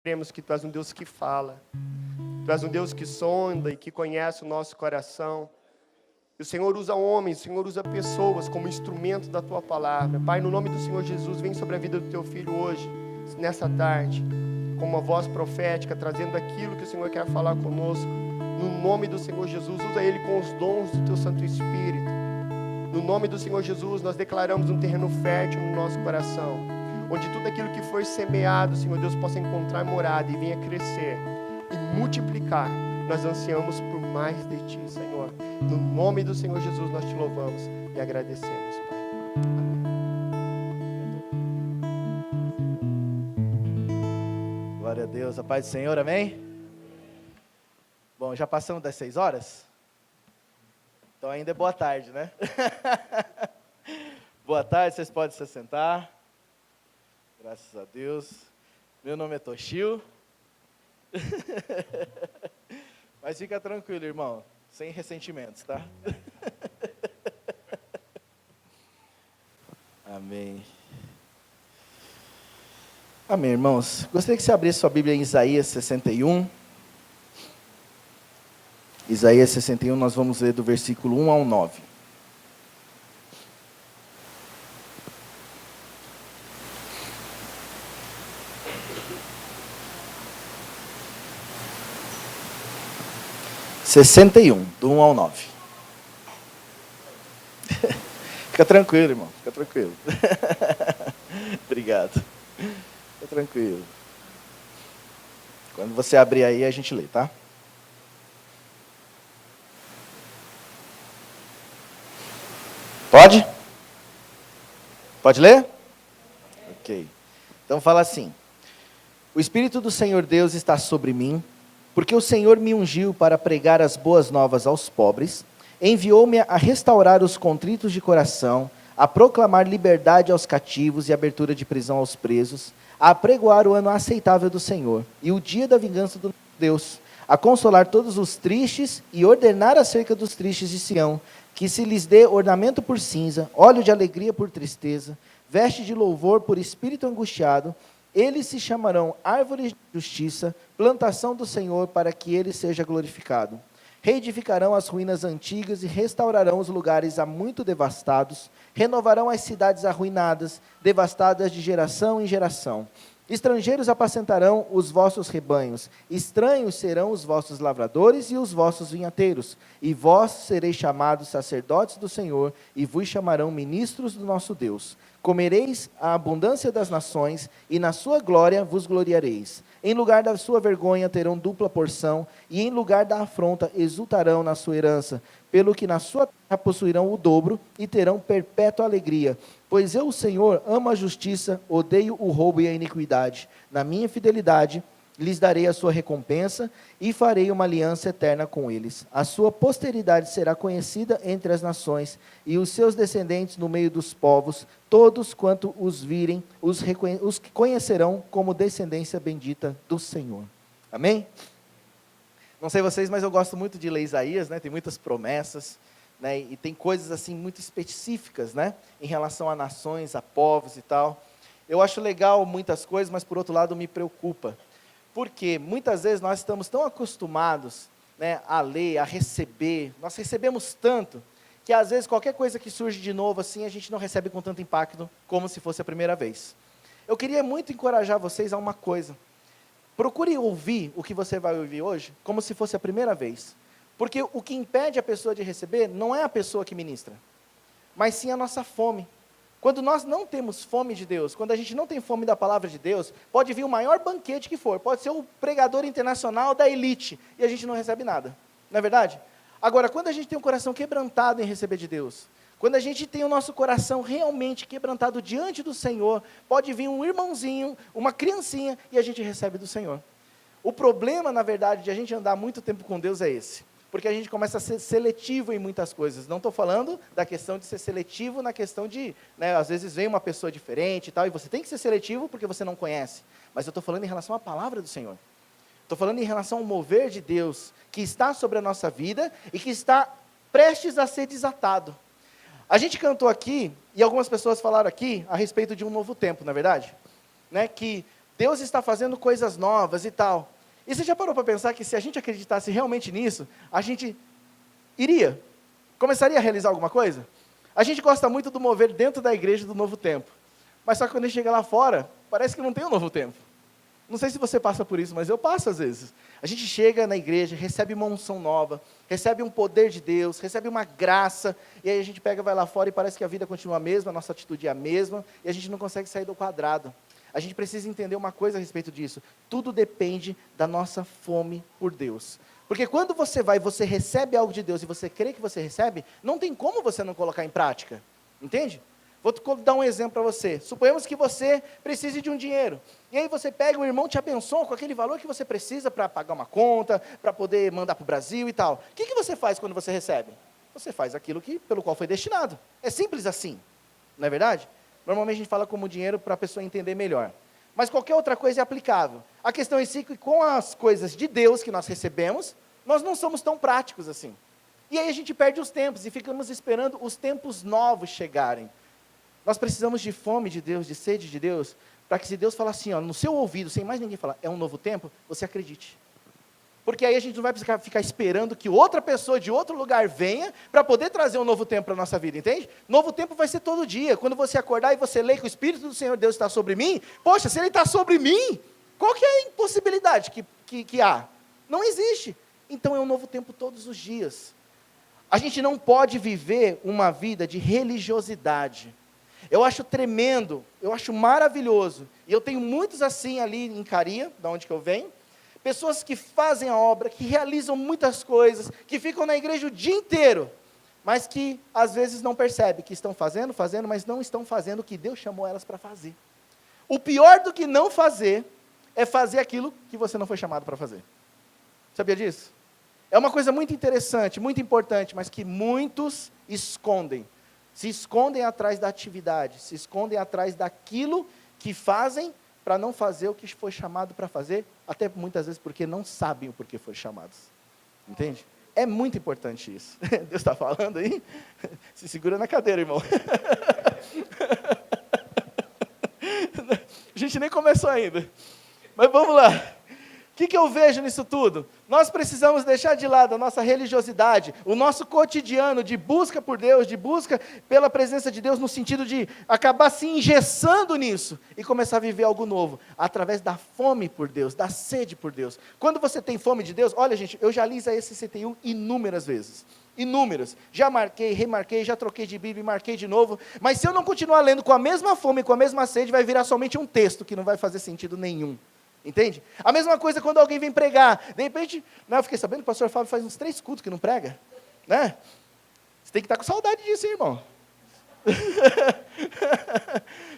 Cremos que Tu és um Deus que fala, Tu és um Deus que sonda e que conhece o nosso coração. E o Senhor usa homens, o Senhor usa pessoas como instrumento da Tua palavra. Pai, no nome do Senhor Jesus, vem sobre a vida do Teu Filho hoje, nessa tarde, com uma voz profética, trazendo aquilo que o Senhor quer falar conosco. No nome do Senhor Jesus, usa Ele com os dons do Teu Santo Espírito. No nome do Senhor Jesus, nós declaramos um terreno fértil no nosso coração, onde tudo aquilo que for semeado, Senhor Deus, possa encontrar morada e venha crescer e multiplicar. Nós ansiamos por mais de Ti, Senhor. No nome do Senhor Jesus, nós Te louvamos e agradecemos, Pai. Glória a Deus, a paz do Senhor, amém? Bom, já passamos das 6 horas? Então ainda é boa tarde, né? Boa tarde, vocês podem se sentar. Graças a Deus. Meu nome é Toshio. Mas fica tranquilo, irmão, sem ressentimentos, tá? Amém. Amém, irmãos. Gostaria que você abrisse sua Bíblia em Isaías 61. Isaías 61, nós vamos ler do versículo 1 ao 9. Do 1 ao 9. Fica tranquilo, irmão, fica tranquilo. Obrigado. Fica tranquilo. Quando você abrir aí, a gente lê, tá? Pode? Pode ler? Ok. Então fala assim: O Espírito do Senhor Deus está sobre mim, porque o Senhor me ungiu para pregar as boas novas aos pobres, enviou-me a restaurar os contritos de coração, a proclamar liberdade aos cativos e abertura de prisão aos presos, a apregoar o ano aceitável do Senhor e o dia da vingança do Deus, a consolar todos os tristes e ordenar acerca dos tristes de Sião, que se lhes dê ornamento por cinza, óleo de alegria por tristeza, veste de louvor por espírito angustiado. Eles se chamarão árvores de justiça, plantação do Senhor, para que ele seja glorificado. Reedificarão as ruínas antigas e restaurarão os lugares há muito devastados, renovarão as cidades arruinadas, devastadas de geração em geração. Estrangeiros apacentarão os vossos rebanhos, estranhos serão os vossos lavradores e os vossos vinhateiros, e vós sereis chamados sacerdotes do Senhor, e vos chamarão ministros do nosso Deus. Comereis a abundância das nações, e na sua glória vos gloriareis. Em lugar da sua vergonha terão dupla porção, e em lugar da afronta exultarão na sua herança, pelo que na sua terra possuirão o dobro, e terão perpétua alegria. Pois eu, o Senhor, amo a justiça, odeio o roubo e a iniquidade. Na minha fidelidade lhes darei a sua recompensa, e farei uma aliança eterna com eles. A sua posteridade será conhecida entre as nações, e os seus descendentes no meio dos povos. Todos quanto os virem, os conhecerão como descendência bendita do Senhor. Amém? Não sei vocês, mas eu gosto muito de ler Isaías, né? Tem muitas promessas, né? E tem coisas assim muito específicas, né? Em relação a nações, a povos e tal. Eu acho legal muitas coisas, mas por outro lado me preocupa. Porque muitas vezes nós estamos tão acostumados, né, a ler, a receber, nós recebemos tanto, que às vezes qualquer coisa que surge de novo assim, a gente não recebe com tanto impacto como se fosse a primeira vez. Eu queria muito encorajar vocês a uma coisa. Procure ouvir o que você vai ouvir hoje como se fosse a primeira vez. Porque o que impede a pessoa de receber não é a pessoa que ministra, mas sim a nossa fome. Quando nós não temos fome de Deus, quando a gente não tem fome da palavra de Deus, pode vir o maior banquete que for, pode ser o pregador internacional da elite, e a gente não recebe nada. Não é verdade? Agora, quando a gente tem um coração quebrantado em receber de Deus, quando a gente tem o nosso coração realmente quebrantado diante do Senhor, pode vir um irmãozinho, uma criancinha, e a gente recebe do Senhor. O problema, na verdade, de a gente andar muito tempo com Deus é esse. Porque a gente começa a ser seletivo em muitas coisas. Não estou falando da questão de ser seletivo na questão de, né, às vezes vem uma pessoa diferente e tal, e você tem que ser seletivo porque você não conhece. Mas eu estou falando em relação à palavra do Senhor. Estou falando em relação ao mover de Deus, que está sobre a nossa vida e que está prestes a ser desatado. A gente cantou aqui, e algumas pessoas falaram aqui, a respeito de um novo tempo, não é verdade? Né, que Deus está fazendo coisas novas e tal. E você já parou para pensar que se a gente acreditasse realmente nisso, a gente começaria a realizar alguma coisa? A gente gosta muito do mover dentro da igreja do novo tempo. Mas só que quando a gente chega lá fora, parece que não tem um novo tempo. Não sei se você passa por isso, mas eu passo às vezes. A gente chega na igreja, recebe uma unção nova, recebe um poder de Deus, recebe uma graça, e aí a gente pega, vai lá fora e parece que a vida continua a mesma, a nossa atitude é a mesma, e a gente não consegue sair do quadrado. A gente precisa entender uma coisa a respeito disso. Tudo depende da nossa fome por Deus. Porque quando você vai e você recebe algo de Deus e você crê que você recebe, não tem como você não colocar em prática. Entende? Vou dar um exemplo para você. Suponhamos que você precise de um dinheiro. E aí você pega, o irmão te abençoa com aquele valor que você precisa para pagar uma conta, para poder mandar para o Brasil e tal. O que você faz quando você recebe? Você faz aquilo pelo qual foi destinado. É simples assim. Não é verdade? Normalmente a gente fala como dinheiro para a pessoa entender melhor. Mas qualquer outra coisa é aplicável. A questão é que com as coisas de Deus que nós recebemos, nós não somos tão práticos assim. E aí a gente perde os tempos e ficamos esperando os tempos novos chegarem. Nós precisamos de fome de Deus, de sede de Deus, para que se Deus falar assim, ó, no seu ouvido, sem mais ninguém falar, é um novo tempo, você acredite. Porque aí a gente não vai precisar ficar esperando que outra pessoa de outro lugar venha para poder trazer um novo tempo para a nossa vida, entende? Novo tempo vai ser todo dia. Quando você acordar e você lê que o Espírito do Senhor Deus está sobre mim, poxa, se Ele está sobre mim, qual que é a impossibilidade que há? Não existe. Então é um novo tempo todos os dias. A gente não pode viver uma vida de religiosidade. Eu acho tremendo, eu acho maravilhoso, e eu tenho muitos assim ali em Caria, da onde que eu venho, pessoas que fazem a obra, que realizam muitas coisas, que ficam na igreja o dia inteiro, mas que às vezes não percebem que estão fazendo, mas não estão fazendo o que Deus chamou elas para fazer. O pior do que não fazer, é fazer aquilo que você não foi chamado para fazer. Sabia disso? É uma coisa muito interessante, muito importante, mas que muitos escondem. Se escondem atrás da atividade, se escondem atrás daquilo que fazem para não fazer o que foi chamado para fazer, até muitas vezes porque não sabem o porquê foram chamados. Entende? É muito importante isso. Deus está falando aí? Se segura na cadeira, irmão. A gente nem começou ainda. Mas vamos lá. O que eu vejo nisso tudo? Nós precisamos deixar de lado a nossa religiosidade, o nosso cotidiano de busca por Deus, de busca pela presença de Deus, no sentido de acabar se engessando nisso e começar a viver algo novo, através da fome por Deus, da sede por Deus. Quando você tem fome de Deus, olha gente, eu já li Isaías 61 inúmeras vezes. Inúmeras. Já marquei, remarquei, já troquei de Bíblia e marquei de novo. Mas se eu não continuar lendo com a mesma fome, com a mesma sede, vai virar somente um texto que não vai fazer sentido nenhum. Entende? A mesma coisa quando alguém vem pregar. De repente, eu fiquei sabendo que o pastor Fábio faz uns 3 cultos que não prega. Né? Você tem que estar com saudade disso, hein, irmão.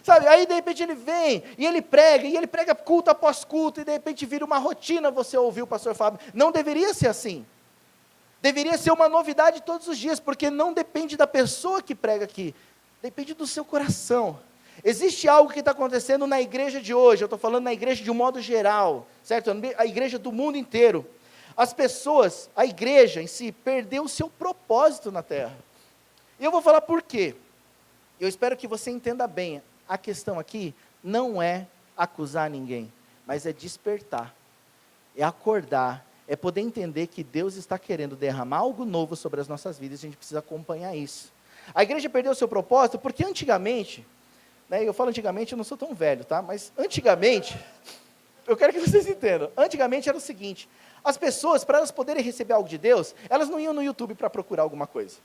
Sabe, aí de repente ele vem, e ele prega culto após culto, e de repente vira uma rotina você ouvir o pastor Fábio. Não deveria ser assim. Deveria ser uma novidade todos os dias, porque não depende da pessoa que prega aqui, depende do seu coração. Existe algo que está acontecendo na igreja de hoje, eu estou falando na igreja de um modo geral, certo? A igreja do mundo inteiro. As pessoas, a igreja em si, perdeu o seu propósito na terra. E eu vou falar por quê. Eu espero que você entenda bem. A questão aqui não é acusar ninguém, mas é despertar, é acordar, é poder entender que Deus está querendo derramar algo novo sobre as nossas vidas, e a gente precisa acompanhar isso. A igreja perdeu o seu propósito porque antigamente, eu falo antigamente, eu não sou tão velho, tá? Mas antigamente, eu quero que vocês entendam, antigamente era o seguinte, as pessoas, para elas poderem receber algo de Deus, elas não iam no YouTube para procurar alguma coisa.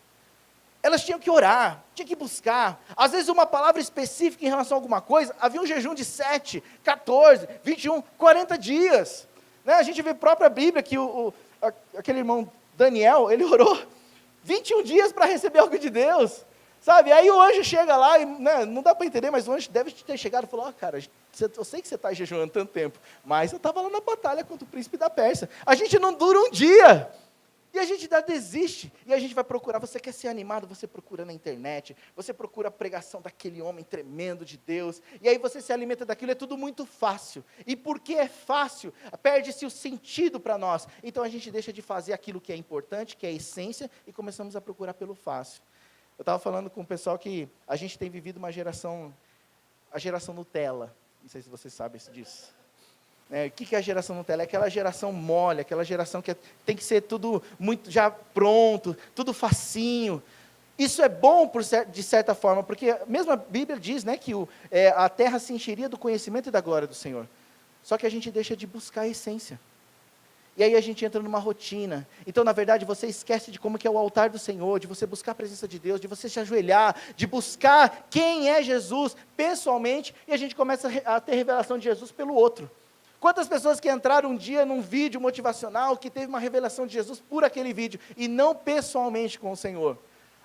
Elas tinham que orar, tinham que buscar, às vezes uma palavra específica em relação a alguma coisa, havia um jejum de 7, 14, 21, 40 dias. A gente vê a própria Bíblia que aquele irmão Daniel, ele orou 21 dias para receber algo de Deus. Sabe, aí o anjo chega lá, e, não dá para entender, mas o anjo deve ter chegado e falou, cara, eu sei que você está jejuando tanto tempo, mas eu estava lá na batalha contra o príncipe da Pérsia, a gente não dura um dia, e a gente desiste, e a gente vai procurar, você quer ser animado, você procura na internet, você procura a pregação daquele homem tremendo de Deus, e aí você se alimenta daquilo, é tudo muito fácil, e porque é fácil, perde-se o sentido para nós, então a gente deixa de fazer aquilo que é importante, que é a essência, e começamos a procurar pelo fácil. Eu estava falando com o pessoal que a gente tem vivido a geração Nutella. Não sei se vocês sabem disso. O que é a geração Nutella? É aquela geração mole, aquela geração que tem que ser tudo muito já pronto, tudo facinho. Isso é bom de certa forma, porque mesmo a Bíblia diz, né, que a terra se encheria do conhecimento e da glória do Senhor. Só que a gente deixa de buscar a essência. E aí a gente entra numa rotina. Então, na verdade, você esquece de como que é o altar do Senhor, de você buscar a presença de Deus, de você se ajoelhar, de buscar quem é Jesus pessoalmente, e a gente começa a ter revelação de Jesus pelo outro. Quantas pessoas que entraram um dia num vídeo motivacional, que teve uma revelação de Jesus por aquele vídeo, e não pessoalmente com o Senhor?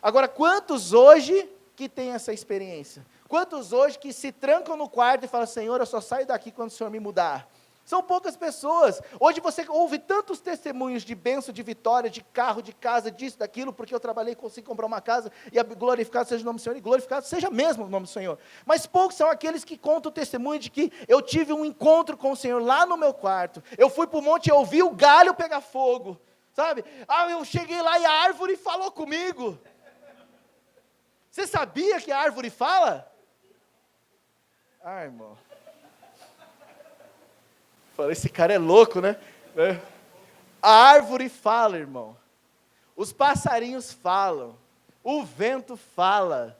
Agora, quantos hoje que têm essa experiência? Quantos hoje que se trancam no quarto e falam, Senhor, eu só saio daqui quando o Senhor me mudar? São poucas pessoas. Hoje você ouve tantos testemunhos de bênção, de vitória, de carro, de casa, disso, daquilo, porque eu trabalhei e consegui comprar uma casa, e glorificado seja o nome do Senhor, e glorificado seja mesmo o nome do Senhor. Mas poucos são aqueles que contam o testemunho de que eu tive um encontro com o Senhor lá no meu quarto, eu fui para o monte e ouvi o galho pegar fogo, sabe? Eu cheguei lá e a árvore falou comigo. Você sabia que a árvore fala? Irmão. Falei, esse cara é louco, né? A árvore fala, irmão. Os passarinhos falam. O vento fala.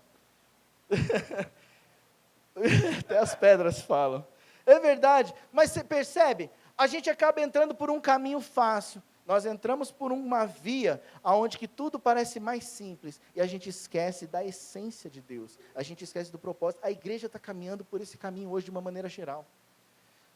Até as pedras falam. É verdade. Mas você percebe? A gente acaba entrando por um caminho fácil. Nós entramos por uma via onde que tudo parece mais simples, e a gente esquece da essência de Deus, a gente esquece do propósito. A igreja está caminhando por esse caminho hoje de uma maneira geral.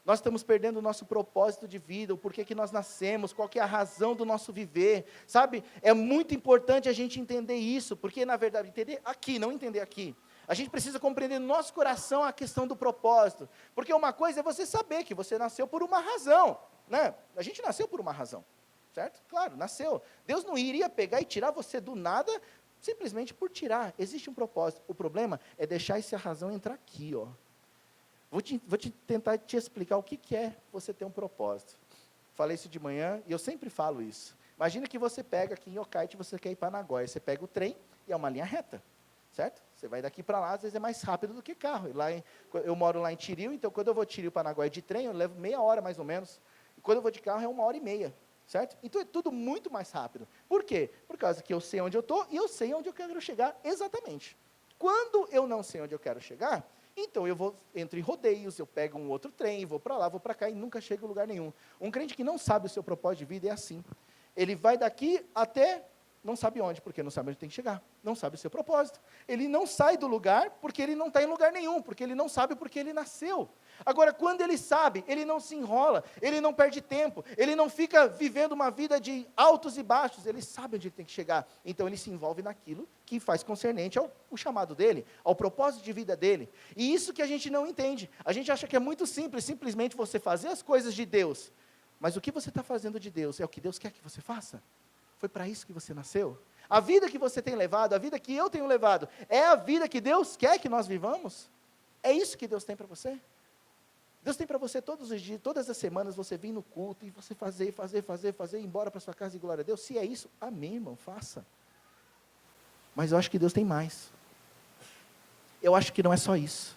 Nós estamos perdendo o nosso propósito de vida, o porquê que nós nascemos, qual que é a razão do nosso viver, sabe? É muito importante a gente entender isso, porque na verdade, entender aqui, não entender aqui. A gente precisa compreender no nosso coração a questão do propósito, porque uma coisa é você saber que você nasceu por uma razão, né? A gente nasceu por uma razão. Certo? Claro, nasceu. Deus não iria pegar e tirar você do nada, simplesmente por tirar. Existe um propósito. O problema é deixar essa razão entrar aqui, ó. Vou tentar te explicar o que é você ter um propósito. Falei isso de manhã, e eu sempre falo isso. Imagina que você pega aqui em Yokaite, você quer ir para Nagoya. Você pega o trem, e é uma linha reta. Certo? Você vai daqui para lá, às vezes é mais rápido do que carro. Eu moro lá em Tiril, então quando eu vou de Tiril para Nagoya de trem, eu levo meia hora mais ou menos. E quando eu vou de carro, é 1h30. Certo? Então é tudo muito mais rápido. Por quê? Por causa que eu sei onde eu estou e eu sei onde eu quero chegar exatamente. Quando eu não sei onde eu quero chegar, então entro em rodeios, eu pego um outro trem, vou para lá, vou para cá e nunca chego em lugar nenhum. Um crente que não sabe o seu propósito de vida é assim. Ele vai daqui até não sabe onde, porque não sabe onde tem que chegar. Não sabe o seu propósito. Ele não sai do lugar porque ele não está em lugar nenhum, porque ele não sabe porque ele nasceu. Agora, quando ele sabe, ele não se enrola, ele não perde tempo, ele não fica vivendo uma vida de altos e baixos, ele sabe onde ele tem que chegar. Então, ele se envolve naquilo que faz concernente ao chamado dele, ao propósito de vida dele. E isso que a gente não entende. A gente acha que é muito simples, simplesmente você fazer as coisas de Deus. Mas o que você está fazendo de Deus é o que Deus quer que você faça? Foi para isso que você nasceu? A vida que você tem levado, a vida que eu tenho levado, é a vida que Deus quer que nós vivamos? É isso que Deus tem para você? Deus tem para você todos os dias, todas as semanas, você vir no culto e você fazer, ir embora para sua casa e glória a Deus. Se é isso, amém, irmão, faça. Mas eu acho que Deus tem mais. Eu acho que não é só isso.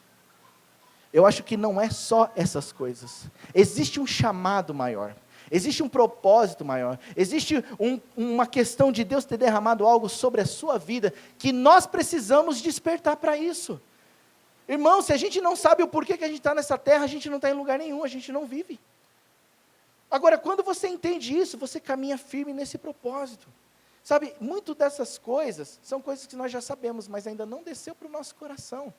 Eu acho que não é só essas coisas. Existe um chamado maior. Existe um propósito maior. Existe uma questão de Deus ter derramado algo sobre a sua vida, que nós precisamos despertar para isso. Irmão, se a gente não sabe o porquê que a gente está nessa terra, a gente não está em lugar nenhum, a gente não vive. Agora, quando você entende isso, você caminha firme nesse propósito. Sabe, muito dessas coisas, são coisas que nós já sabemos, mas ainda não desceu para o nosso coração.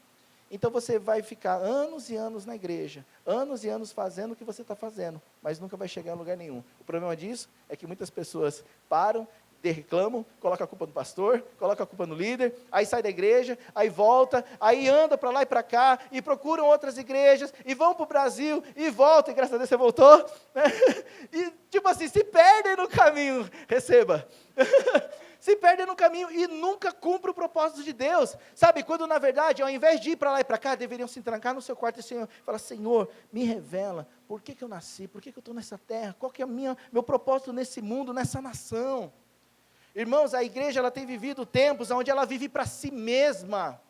Então você vai ficar anos e anos na igreja, anos e anos fazendo o que você está fazendo, mas nunca vai chegar em lugar nenhum. O problema disso é que muitas pessoas param, reclamam, colocam a culpa no pastor, colocam a culpa no líder, aí sai da igreja, aí volta, aí anda para lá e para cá, e procuram outras igrejas, e vão para o Brasil, e voltam, e graças a Deus você voltou, né? E tipo assim, se perdem no caminho, receba, se perdem no caminho e nunca cumprem o propósito de Deus, sabe, quando na verdade, ao invés de ir para lá e para cá, deveriam se trancar no seu quarto e falar, Senhor, me revela, por que eu nasci, por que eu estou nessa terra, qual que é meu propósito nesse mundo, nessa nação. Irmãos, a igreja ela tem vivido tempos onde ela vive para si mesma,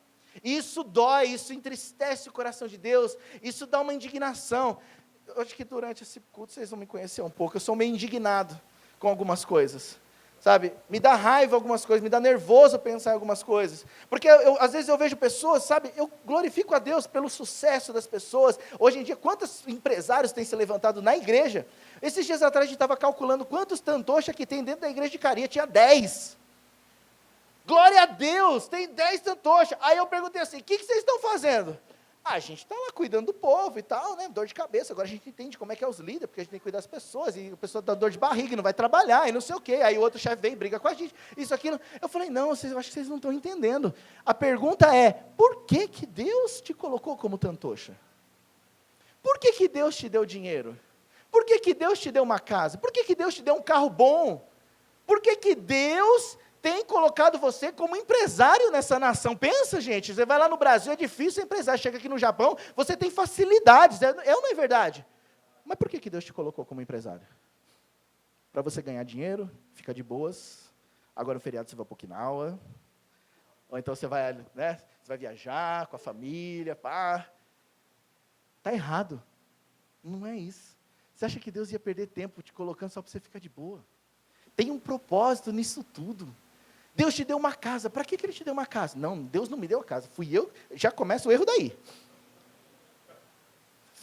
isso dói, isso entristece o coração de Deus, isso dá uma indignação. acho que durante esse culto vocês vão me conhecer um pouco. Eu sou meio indignado com algumas coisas. Sabe, me dá raiva algumas coisas, me dá nervoso pensar em algumas coisas, porque às vezes eu vejo pessoas, sabe, eu glorifico a Deus pelo sucesso das pessoas. Hoje em dia, quantos empresários têm se levantado na igreja? Esses dias atrás a gente estava calculando quantos tantocha que tem dentro da igreja de Caria, tinha 10, glória a Deus, tem 10 tantocha. Aí eu perguntei assim, o que vocês estão fazendo? A gente está lá cuidando do povo e tal, né? Dor de cabeça. Agora a gente entende como é que é os líderes, porque a gente tem que cuidar das pessoas, e a pessoa dá dor de barriga, não vai trabalhar, e não sei o quê. Aí o outro chefe vem e briga com a gente, isso, aquilo. Eu falei, não, eu acho que vocês não estão entendendo. A pergunta é, por que Deus te colocou como tantocha? Por que Deus te deu dinheiro? Por que Deus te deu uma casa? Por que Deus te deu um carro bom? Por que Deus tem colocado você como empresário nessa nação? Pensa, gente, você vai lá no Brasil, é difícil ser empresário, chega aqui no Japão, você tem facilidades, é ou não é verdade? Mas por que Deus te colocou como empresário? Para você ganhar dinheiro, fica de boas, agora no feriado você vai para Okinawa, ou então você vai, né, você vai viajar com a família, pá. Está errado, não é isso. Você acha que Deus ia perder tempo te colocando só para você ficar de boa? Tem um propósito nisso tudo. Deus te deu uma casa. Para que Ele te deu uma casa? Não, Deus não me deu a casa. Fui eu. Já começa o erro daí.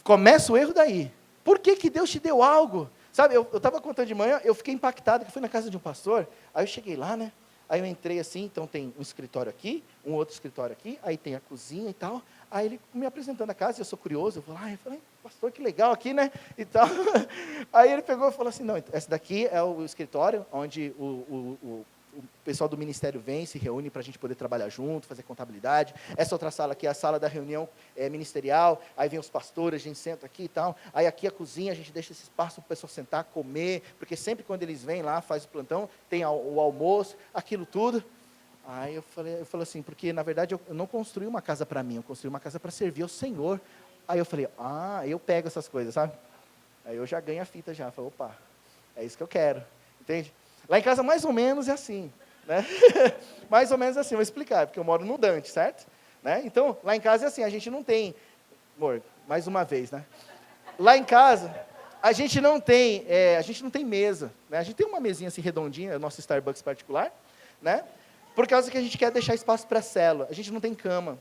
Começa o erro daí. Por que Deus te deu algo? Sabe, eu estava contando de manhã, eu fiquei impactado, que eu fui na casa de um pastor, aí eu cheguei lá, né? Aí eu entrei assim, então tem um escritório aqui, um outro escritório aqui, aí tem a cozinha e tal. Aí ele me apresentando a casa, eu sou curioso, eu vou lá, eu falei, pastor, que legal aqui, né? E tal. Aí ele pegou e falou assim, não, esse daqui é o escritório, onde o pessoal do ministério vem, se reúne para a gente poder trabalhar junto, fazer contabilidade. Essa outra sala aqui é a sala da reunião ministerial, aí vem os pastores, a gente senta aqui e tal. Aí aqui a cozinha, a gente deixa esse espaço para o pessoal sentar, comer, porque sempre quando eles vêm lá, faz o plantão, tem o almoço, aquilo tudo. Aí eu falei assim, porque na verdade eu não construí uma casa para mim, eu construí uma casa para servir ao Senhor. Aí eu falei, eu pego essas coisas, sabe? Aí eu já ganho a fita já, falei, opa, é isso que eu quero, entende? Lá em casa mais ou menos é assim, né? Mais ou menos assim, vou explicar, porque eu moro no Dante, certo? Né? Então, lá em casa é assim, a gente não tem, amor, mais uma vez, né? Lá em casa, a gente não tem mesa, né? A gente tem uma mesinha assim redondinha, é o nosso Starbucks particular, né? Por causa que a gente quer deixar espaço para a célula. A gente não tem cama.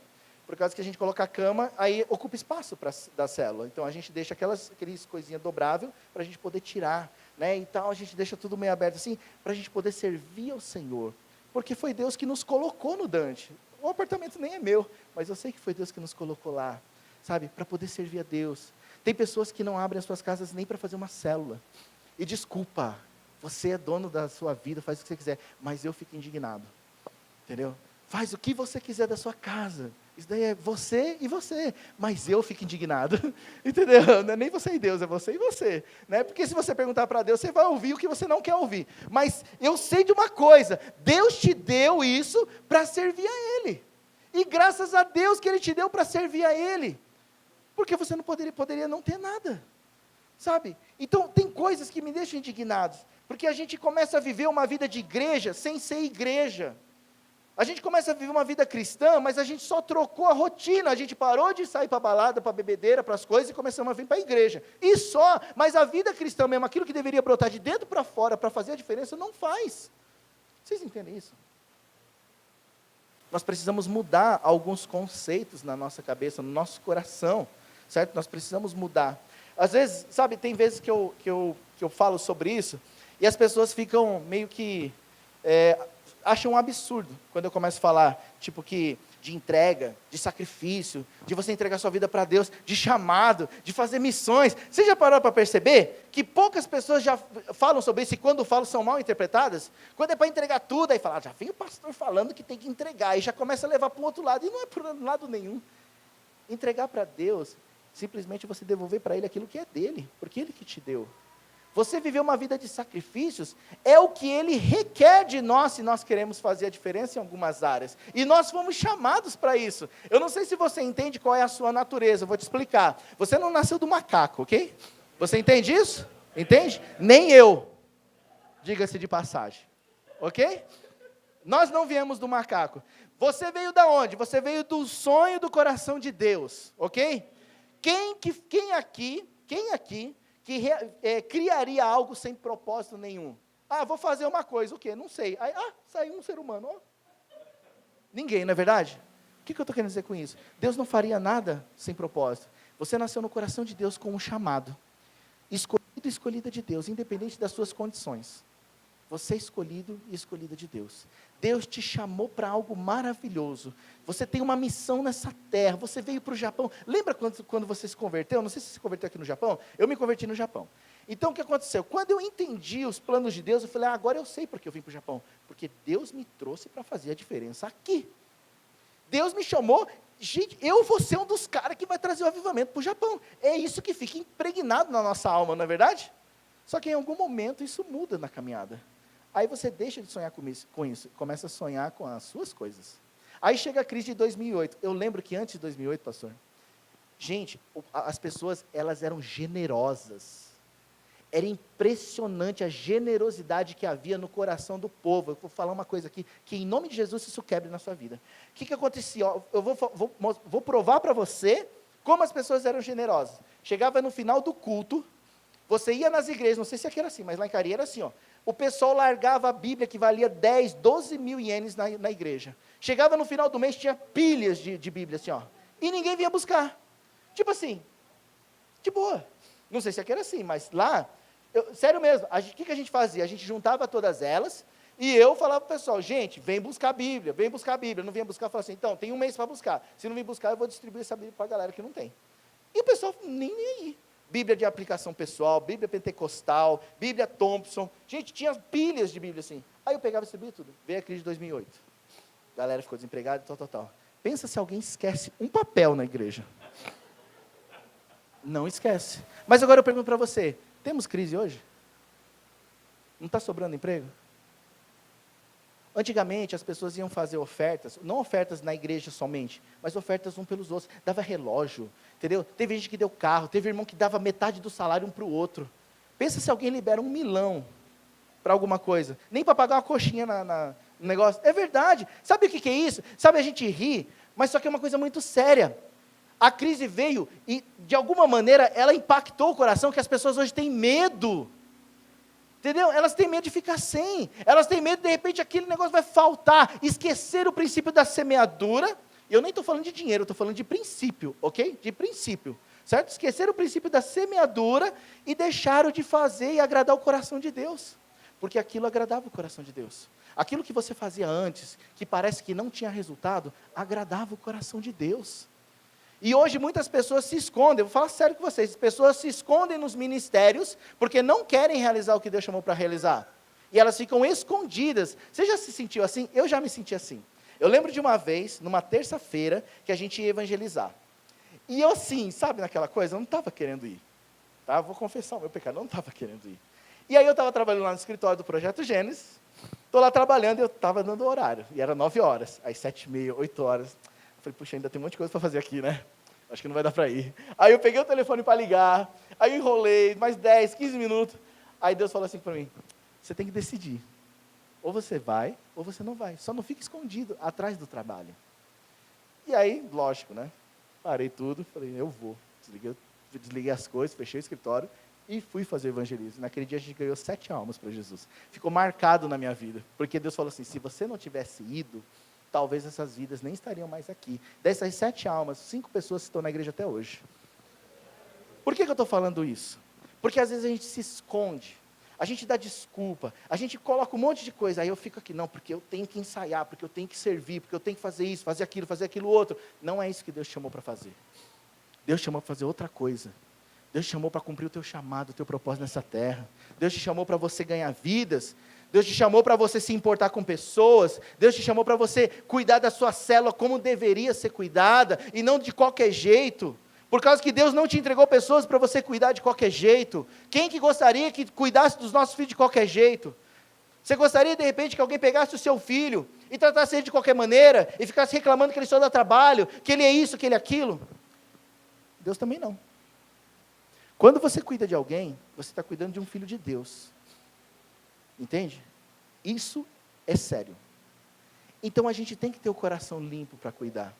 Por causa que a gente coloca a cama, aí ocupa espaço da célula. Então, a gente deixa aquelas coisinhas dobráveis para a gente poder tirar. Né? Então, a gente deixa tudo meio aberto assim, para a gente poder servir ao Senhor. Porque foi Deus que nos colocou no Dante. O apartamento nem é meu, mas eu sei que foi Deus que nos colocou lá. Sabe? Para poder servir a Deus. Tem pessoas que não abrem as suas casas nem para fazer uma célula. E desculpa, você é dono da sua vida, faz o que você quiser, mas eu fico indignado. Entendeu? Faz o que você quiser da sua casa. Isso daí é você e você. Mas eu fico indignado. Entendeu? Não é nem você e Deus, é você e você. Né? Porque se você perguntar para Deus, você vai ouvir o que você não quer ouvir. Mas eu sei de uma coisa. Deus te deu isso para servir a Ele. E graças a Deus que Ele te deu para servir a Ele. Porque você não poderia não ter nada. Sabe? Então, tem coisas que me deixam indignados. Porque a gente começa a viver uma vida de igreja sem ser igreja. A gente começa a viver uma vida cristã, mas a gente só trocou a rotina. A gente parou de sair para a balada, para a bebedeira, para as coisas, e começamos a vir para a igreja. E só, mas a vida cristã mesmo, aquilo que deveria brotar de dentro para fora, para fazer a diferença, não faz. Vocês entendem isso? Nós precisamos mudar alguns conceitos na nossa cabeça, no nosso coração, certo? Nós precisamos mudar. Às vezes, sabe, tem vezes que eu falo sobre isso, e as pessoas ficam meio que... acham um absurdo quando eu começo a falar, tipo, que de entrega, de sacrifício, de você entregar sua vida para Deus, de chamado, de fazer missões. Você já parou para perceber que poucas pessoas já falam sobre isso, e quando falam são mal interpretadas? Quando é para entregar tudo, aí fala, já vem o pastor falando que tem que entregar, e já começa a levar para o outro lado, e não é para lado nenhum. Entregar para Deus, simplesmente você devolver para Ele aquilo que é dele, porque Ele que te deu. Você viver uma vida de sacrifícios é o que Ele requer de nós, se nós queremos fazer a diferença em algumas áreas. E nós fomos chamados para isso. Eu não sei se você entende qual é a sua natureza, eu vou te explicar. Você não nasceu do macaco, ok? Você entende isso? Entende? Nem eu. Diga-se de passagem. Ok? Nós não viemos do macaco. Você veio da onde? Você veio do sonho do coração de Deus, ok? Quem aqui Quem aqui que criaria algo sem propósito nenhum? Vou fazer uma coisa, o quê? Não sei. Aí, saiu um ser humano. Ninguém, não é verdade? O que eu estou querendo dizer com isso? Deus não faria nada sem propósito. Você nasceu no coração de Deus com um chamado. Escolhido e escolhida de Deus, independente das suas condições. Você é escolhido e escolhida de Deus. Deus te chamou para algo maravilhoso. Você tem uma missão nessa terra. Você veio para o Japão. Lembra quando você se converteu? Não sei se você se converteu aqui no Japão. Eu me converti no Japão. Então, o que aconteceu? Quando eu entendi os planos de Deus, eu falei, agora eu sei porque eu vim para o Japão. Porque Deus me trouxe para fazer a diferença aqui. Deus me chamou, gente, eu vou ser um dos caras que vai trazer o avivamento para o Japão. É isso que fica impregnado na nossa alma, não é verdade? Só que em algum momento isso muda na caminhada. Aí você deixa de sonhar com isso, começa a sonhar com as suas coisas. Aí chega a crise de 2008. Eu lembro que antes de 2008, pastor, gente, as pessoas, elas eram generosas. Era impressionante a generosidade que havia no coração do povo. Eu vou falar uma coisa aqui, que em nome de Jesus isso quebre na sua vida. O que acontecia? Eu vou provar para você como as pessoas eram generosas. Chegava no final do culto, você ia nas igrejas, não sei se aqui era assim, mas lá em Cari era assim, o pessoal largava a Bíblia que valia 10, 12 mil ienes na igreja. Chegava no final do mês, tinha pilhas de Bíblia assim, e ninguém vinha buscar. Tipo assim, de boa. Não sei se aqui era assim, mas lá, sério mesmo, o que a gente fazia? A gente juntava todas elas, e eu falava para o pessoal, gente, vem buscar a Bíblia, não vem buscar, eu falava assim, então, tem um mês para buscar, se não vir buscar, eu vou distribuir essa Bíblia para a galera que não tem. E o pessoal nem aí. Bíblia de aplicação pessoal, Bíblia pentecostal, Bíblia Thompson, gente, tinha pilhas de Bíblia assim. Aí eu pegava e distribuía tudo. Veio a crise de 2008. A galera ficou desempregada, tal. Pensa se alguém esquece um papel na igreja. Não esquece. Mas agora eu pergunto para você, temos crise hoje? Não está sobrando emprego? Antigamente as pessoas iam fazer ofertas, não ofertas na igreja somente, mas ofertas um pelos outros, dava relógio, entendeu? Teve gente que deu carro, teve irmão que dava metade do salário um para o outro. Pensa se alguém libera 1 milhão para alguma coisa, nem para pagar uma coxinha no negócio. É verdade. Sabe o que é isso? Sabe, a gente ri, mas só que é uma coisa muito séria. A crise veio e, de alguma maneira, ela impactou o coração, que as pessoas hoje têm medo. Entendeu? Elas têm medo de ficar sem. Elas têm medo, de repente, aquele negócio vai faltar. Esquecer o princípio da semeadura. Eu nem estou falando de dinheiro, eu estou falando de princípio, ok? De princípio. Certo? Esquecer o princípio da semeadura e deixaram de fazer e agradar o coração de Deus. Porque aquilo agradava o coração de Deus. Aquilo que você fazia antes, que parece que não tinha resultado, agradava o coração de Deus. E hoje muitas pessoas se escondem, eu vou falar sério com vocês, as pessoas se escondem nos ministérios, porque não querem realizar o que Deus chamou para realizar. E elas ficam escondidas. Você já se sentiu assim? Eu já me senti assim. Eu lembro de uma vez, numa terça-feira, que a gente ia evangelizar. E eu assim, sabe naquela coisa, eu não estava querendo ir. Tá? Vou confessar o meu pecado, eu não estava querendo ir. E aí eu estava trabalhando lá no escritório do Projeto Gênesis, estou lá trabalhando e eu estava dando o horário. E era 9 horas, às 7h30, 8 horas. Falei, puxa, ainda tem um monte de coisa para fazer aqui, né? Acho que não vai dar para ir. Aí eu peguei o telefone para ligar, aí eu enrolei, mais 10, 15 minutos. Aí Deus falou assim para mim, você tem que decidir. Ou você vai, ou você não vai. Só não fique escondido atrás do trabalho. E aí, lógico, né? Parei tudo, falei, eu vou. Desliguei as coisas, fechei o escritório e fui fazer o evangelismo. Naquele dia a gente ganhou 7 almas para Jesus. Ficou marcado na minha vida. Porque Deus falou assim, se você não tivesse ido, talvez essas vidas nem estariam mais aqui. Dessas 7 almas, 5 pessoas estão na igreja até hoje. Por que eu estou falando isso? Porque às vezes a gente se esconde, a gente dá desculpa, a gente coloca um monte de coisa, aí eu fico aqui, não, porque eu tenho que ensaiar, porque eu tenho que servir, porque eu tenho que fazer isso, fazer aquilo outro. Não é isso que Deus te chamou para fazer. Deus te chamou para fazer outra coisa. Deus te chamou para cumprir o teu chamado, o teu propósito nessa terra. Deus te chamou para você ganhar vidas. Deus te chamou para você se importar com pessoas. Deus te chamou para você cuidar da sua célula como deveria ser cuidada, e não de qualquer jeito. Por causa que Deus não te entregou pessoas para você cuidar de qualquer jeito. Quem que gostaria que cuidasse dos nossos filhos de qualquer jeito? Você gostaria, de repente, que alguém pegasse o seu filho e tratasse ele de qualquer maneira, e ficasse reclamando que ele só dá trabalho, que ele é isso, que ele é aquilo? Deus também não. Quando você cuida de alguém, você está cuidando de um filho de Deus. Entende? Isso é sério. Então a gente tem que ter o coração limpo para cuidar.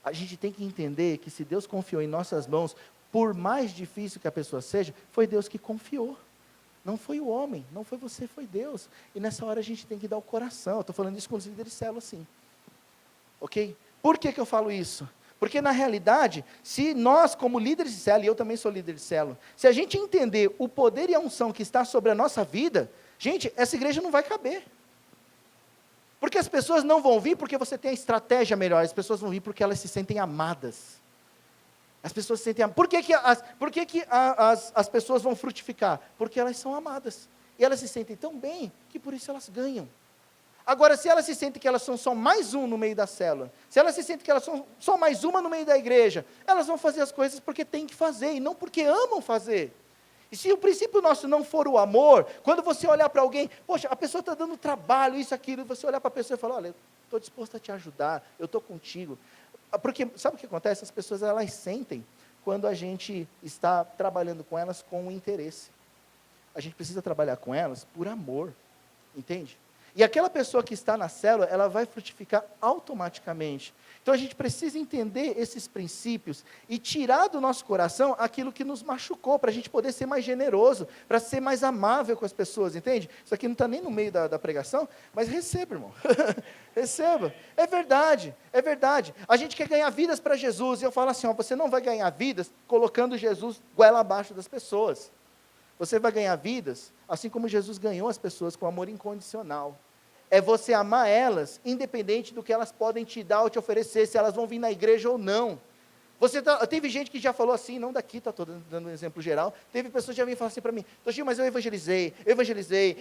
A gente tem que entender que se Deus confiou em nossas mãos, por mais difícil que a pessoa seja, foi Deus que confiou. Não foi o homem, não foi você, foi Deus. E nessa hora a gente tem que dar o coração. Eu estou falando isso com os líderes de célula, sim. Ok? Por que eu falo isso? Porque na realidade, se nós como líderes de célula, e eu também sou líder de célula, se a gente entender o poder e a unção que está sobre a nossa vida, gente, essa igreja não vai caber. Porque as pessoas não vão vir porque você tem a estratégia melhor, as pessoas vão vir porque elas se sentem amadas. As pessoas se sentem amadas. Por que as pessoas vão frutificar? Porque elas são amadas. E elas se sentem tão bem que por isso elas ganham. Agora, se elas se sentem que elas são só mais um no meio da célula, se elas se sentem que elas são só mais uma no meio da igreja, elas vão fazer as coisas porque têm que fazer e não porque amam fazer. E se o princípio nosso não for o amor, quando você olhar para alguém, poxa, a pessoa está dando trabalho, isso, aquilo, você olhar para a pessoa e falar, olha, eu estou disposto a te ajudar, eu estou contigo. Porque, sabe o que acontece? As pessoas, elas sentem quando a gente está trabalhando com elas com interesse. A gente precisa trabalhar com elas por amor, entende? E aquela pessoa que está na célula, ela vai frutificar automaticamente. Então a gente precisa entender esses princípios e tirar do nosso coração aquilo que nos machucou, para a gente poder ser mais generoso, para ser mais amável com as pessoas, entende? Isso aqui não está nem no meio da pregação, mas receba, irmão. Receba. É verdade, é verdade. A gente quer ganhar vidas para Jesus, e eu falo assim, ó, você não vai ganhar vidas colocando Jesus goela abaixo das pessoas. Você vai ganhar vidas, assim como Jesus ganhou as pessoas com amor incondicional. É você amar elas, independente do que elas podem te dar ou te oferecer, se elas vão vir na igreja ou não. Teve gente que já falou assim, não daqui, estou dando um exemplo geral, teve pessoas que já vinham falar assim para mim, Toshio, mas eu evangelizei,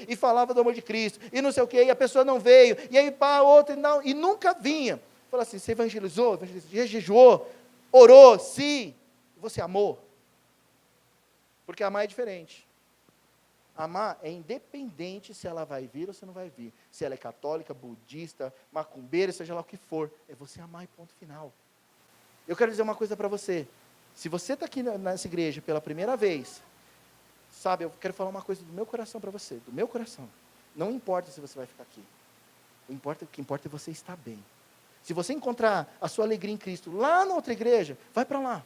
e falava do amor de Cristo, e não sei o quê, e a pessoa não veio, e aí pá, outra, não, e nunca vinha. Fala assim, você evangelizou, jejuou, orou, sim, você amou. Porque amar é diferente. Amar é independente se ela vai vir ou se não vai vir. Se ela é católica, budista, macumbeira, seja lá o que for. É você amar e ponto final. Eu quero dizer uma coisa para você. Se você está aqui nessa igreja pela primeira vez, sabe, eu quero falar uma coisa do meu coração para você. Do meu coração. Não importa se você vai ficar aqui. O que importa é você estar bem. Se você encontrar a sua alegria em Cristo lá na outra igreja, vai para lá.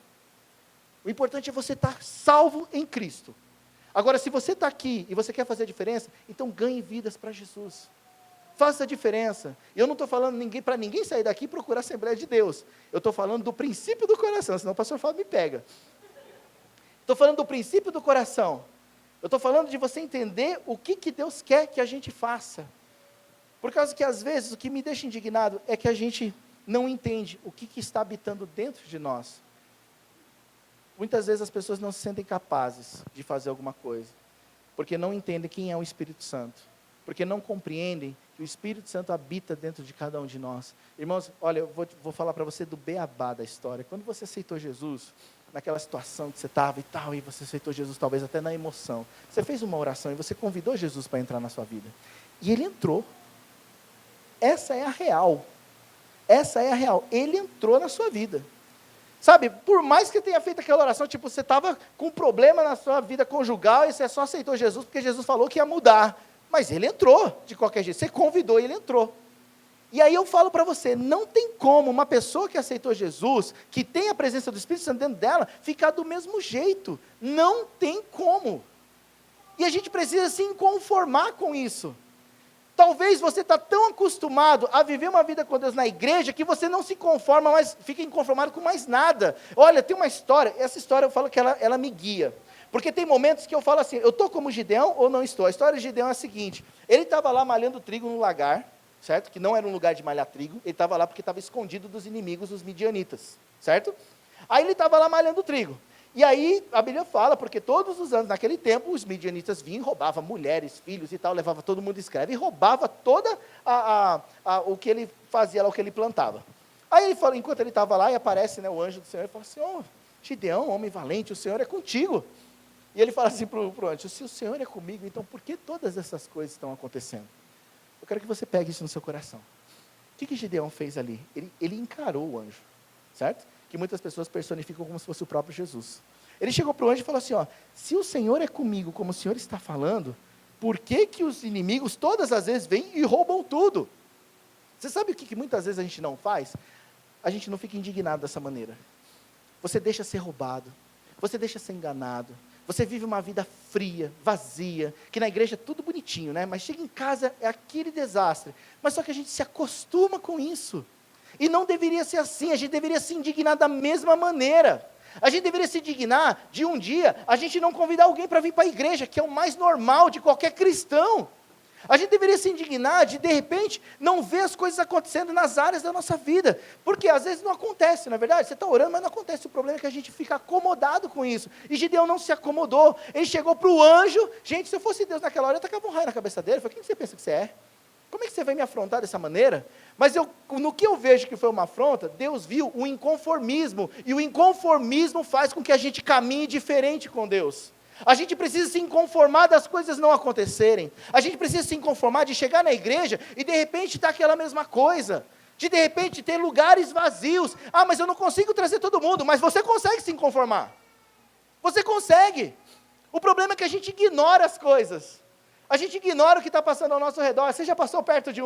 O importante é você estar salvo em Cristo. Agora, se você está aqui e você quer fazer a diferença, então ganhe vidas para Jesus. Faça a diferença. Eu não estou falando para ninguém sair daqui e procurar a Assembleia de Deus. Eu estou falando do princípio do coração, senão o pastor Fábio me pega. Estou falando do princípio do coração. Eu estou falando de você entender o que Deus quer que a gente faça. Por causa que, às vezes, o que me deixa indignado é que a gente não entende o que está habitando dentro de nós. Muitas vezes as pessoas não se sentem capazes de fazer alguma coisa, porque não entendem quem é o Espírito Santo, porque não compreendem que o Espírito Santo habita dentro de cada um de nós. Irmãos, olha, eu vou falar para você do beabá da história. Quando você aceitou Jesus, naquela situação que você estava e tal, e você aceitou Jesus talvez até na emoção, você fez uma oração e você convidou Jesus para entrar na sua vida, e Ele entrou. Essa é a real. Essa é a real. Ele entrou na sua vida. Sabe, por mais que tenha feito aquela oração, tipo, você estava com um problema na sua vida conjugal e você só aceitou Jesus porque Jesus falou que ia mudar. Mas ele entrou, de qualquer jeito. Você convidou e ele entrou. E aí eu falo para você, não tem como uma pessoa que aceitou Jesus, que tem a presença do Espírito Santo dentro dela, ficar do mesmo jeito. Não tem como. E a gente precisa se conformar com isso. Talvez você está tão acostumado a viver uma vida com Deus na igreja, que você não se conforma, mas fica inconformado com mais nada. Olha, tem uma história, essa história eu falo que ela me guia. Porque tem momentos que eu falo assim, eu estou como Gideão ou não estou? A história de Gideão é a seguinte, ele estava lá malhando trigo no lagar, certo? Que não era um lugar de malhar trigo, ele estava lá porque estava escondido dos inimigos, dos midianitas, certo? Aí ele estava lá malhando trigo. E aí, a Bíblia fala, porque todos os anos, naquele tempo, os midianitas vinham e roubavam mulheres, filhos e tal, levava todo mundo escravo, e roubava toda o que ele fazia lá, o que ele plantava. Aí ele fala, enquanto ele estava lá, e aparece, né, o anjo do Senhor, e fala assim, Gideão, homem valente, o Senhor é contigo. E ele fala assim para o anjo, se o Senhor é comigo, então por que todas essas coisas estão acontecendo? Eu quero que você pegue isso no seu coração. O que Gideão fez ali? Ele encarou o anjo, certo? Que muitas pessoas personificam como se fosse o próprio Jesus. Ele chegou para o anjo e falou assim, se o Senhor é comigo, como o Senhor está falando, por que os inimigos todas as vezes vêm e roubam tudo? Você sabe o que muitas vezes a gente não faz? A gente não fica indignado dessa maneira. Você deixa ser roubado. você deixa ser enganado, você vive uma vida fria, vazia, que na igreja é tudo bonitinho, né? Mas chega em casa, é aquele desastre. Mas só que a gente se acostuma com isso. E não deveria ser assim, a gente deveria se indignar da mesma maneira. A gente deveria se indignar de um dia a gente não convidar alguém para vir para a igreja, que é o mais normal de qualquer cristão. A gente deveria se indignar de repente, não ver as coisas acontecendo nas áreas da nossa vida. Porque às vezes não acontece, na verdade. Você está orando, mas não acontece. O problema é que a gente fica acomodado com isso. E Gideão não se acomodou. Ele chegou para o anjo. Gente, se eu fosse Deus naquela hora, eu tacava um raio na cabeça dele. Eu falei, quem você pensa que você é? Como é que você vai me afrontar dessa maneira? Mas no que eu vejo que foi uma afronta, Deus viu o inconformismo. E o inconformismo faz com que a gente caminhe diferente com Deus. A gente precisa se inconformar das coisas não acontecerem. A gente precisa se inconformar de chegar na igreja e de repente estar aquela mesma coisa. De repente ter lugares vazios. Ah, mas eu não consigo trazer todo mundo. Mas você consegue se inconformar. Você consegue. O problema é que a gente ignora as coisas. A gente ignora o que está passando ao nosso redor. Você já passou perto de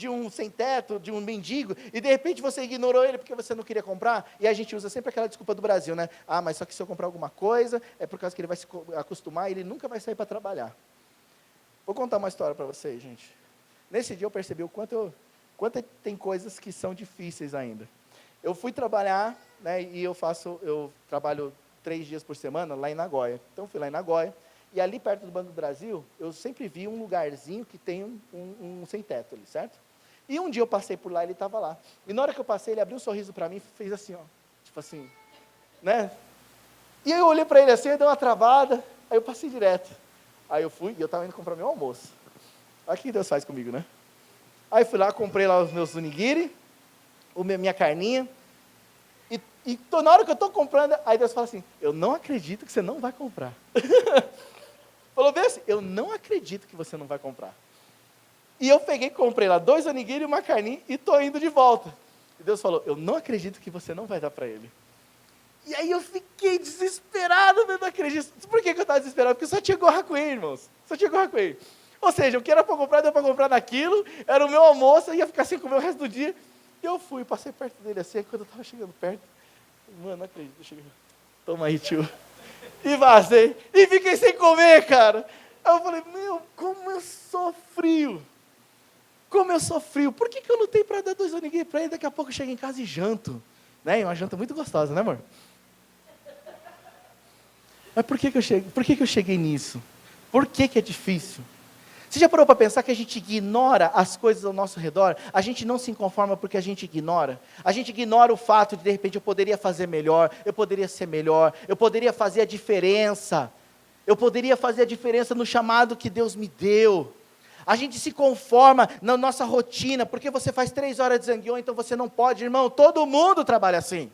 um sem-teto, de um mendigo, e de repente você ignorou ele porque você não queria comprar? E a gente usa sempre aquela desculpa do Brasil, né? Ah, mas só que se eu comprar alguma coisa, é por causa que ele vai se acostumar e ele nunca vai sair para trabalhar. Vou contar uma história para vocês, gente. Nesse dia eu percebi o quanto tem coisas que são difíceis ainda. Eu fui trabalhar, né, e eu trabalho 3 dias por semana lá em Nagoya. Então fui lá em Nagoya. E ali perto do Banco do Brasil, eu sempre vi um lugarzinho que tem um sem-teto ali, certo? E um dia eu passei por lá, ele estava lá. E na hora que eu passei, ele abriu um sorriso para mim e fez assim, ó. Tipo assim, né? E eu olhei para ele assim, eu dei uma travada, aí eu passei direto. Aí eu fui, e eu estava indo comprar meu almoço. Olha o que Deus faz comigo, né? Aí fui lá, comprei lá os meus onigiri, minha carninha. E na hora que eu estou comprando, aí Deus fala assim, eu não acredito que você não vai comprar. Falou bem assim, eu não acredito que você não vai comprar. E eu peguei, comprei lá 2 onigiri e uma carninha e estou indo de volta. E Deus falou, eu não acredito que você não vai dar para ele. E aí eu fiquei desesperado, eu não acredito. Por que eu estava desesperado? Porque só tinha gorra com ele, irmãos. Só tinha gorra com ele. Ou seja, o que era para comprar, deu para comprar naquilo, era o meu almoço, eu ia ficar sem comer o resto do dia. E eu fui, passei perto dele assim, quando eu estava chegando perto, mano, não acredito, eu cheguei, toma aí, tio. E vazei, e fiquei sem comer, cara. Aí eu falei, como eu sou frio. Como eu sou frio. Por que eu lutei para dar 2 onigiri para ele? Daqui a pouco eu chego em casa e janto. Né? Uma janta muito gostosa, né, amor? Mas por que eu cheguei nisso? Por que é difícil? Você já parou para pensar que a gente ignora as coisas ao nosso redor? A gente não se conforma porque a gente ignora. A gente ignora o fato de repente, eu poderia fazer melhor, eu poderia ser melhor, eu poderia fazer a diferença. Eu poderia fazer a diferença no chamado que Deus me deu. A gente se conforma na nossa rotina, porque você faz 3 horas de zangueon, então você não pode. Irmão, todo mundo trabalha assim.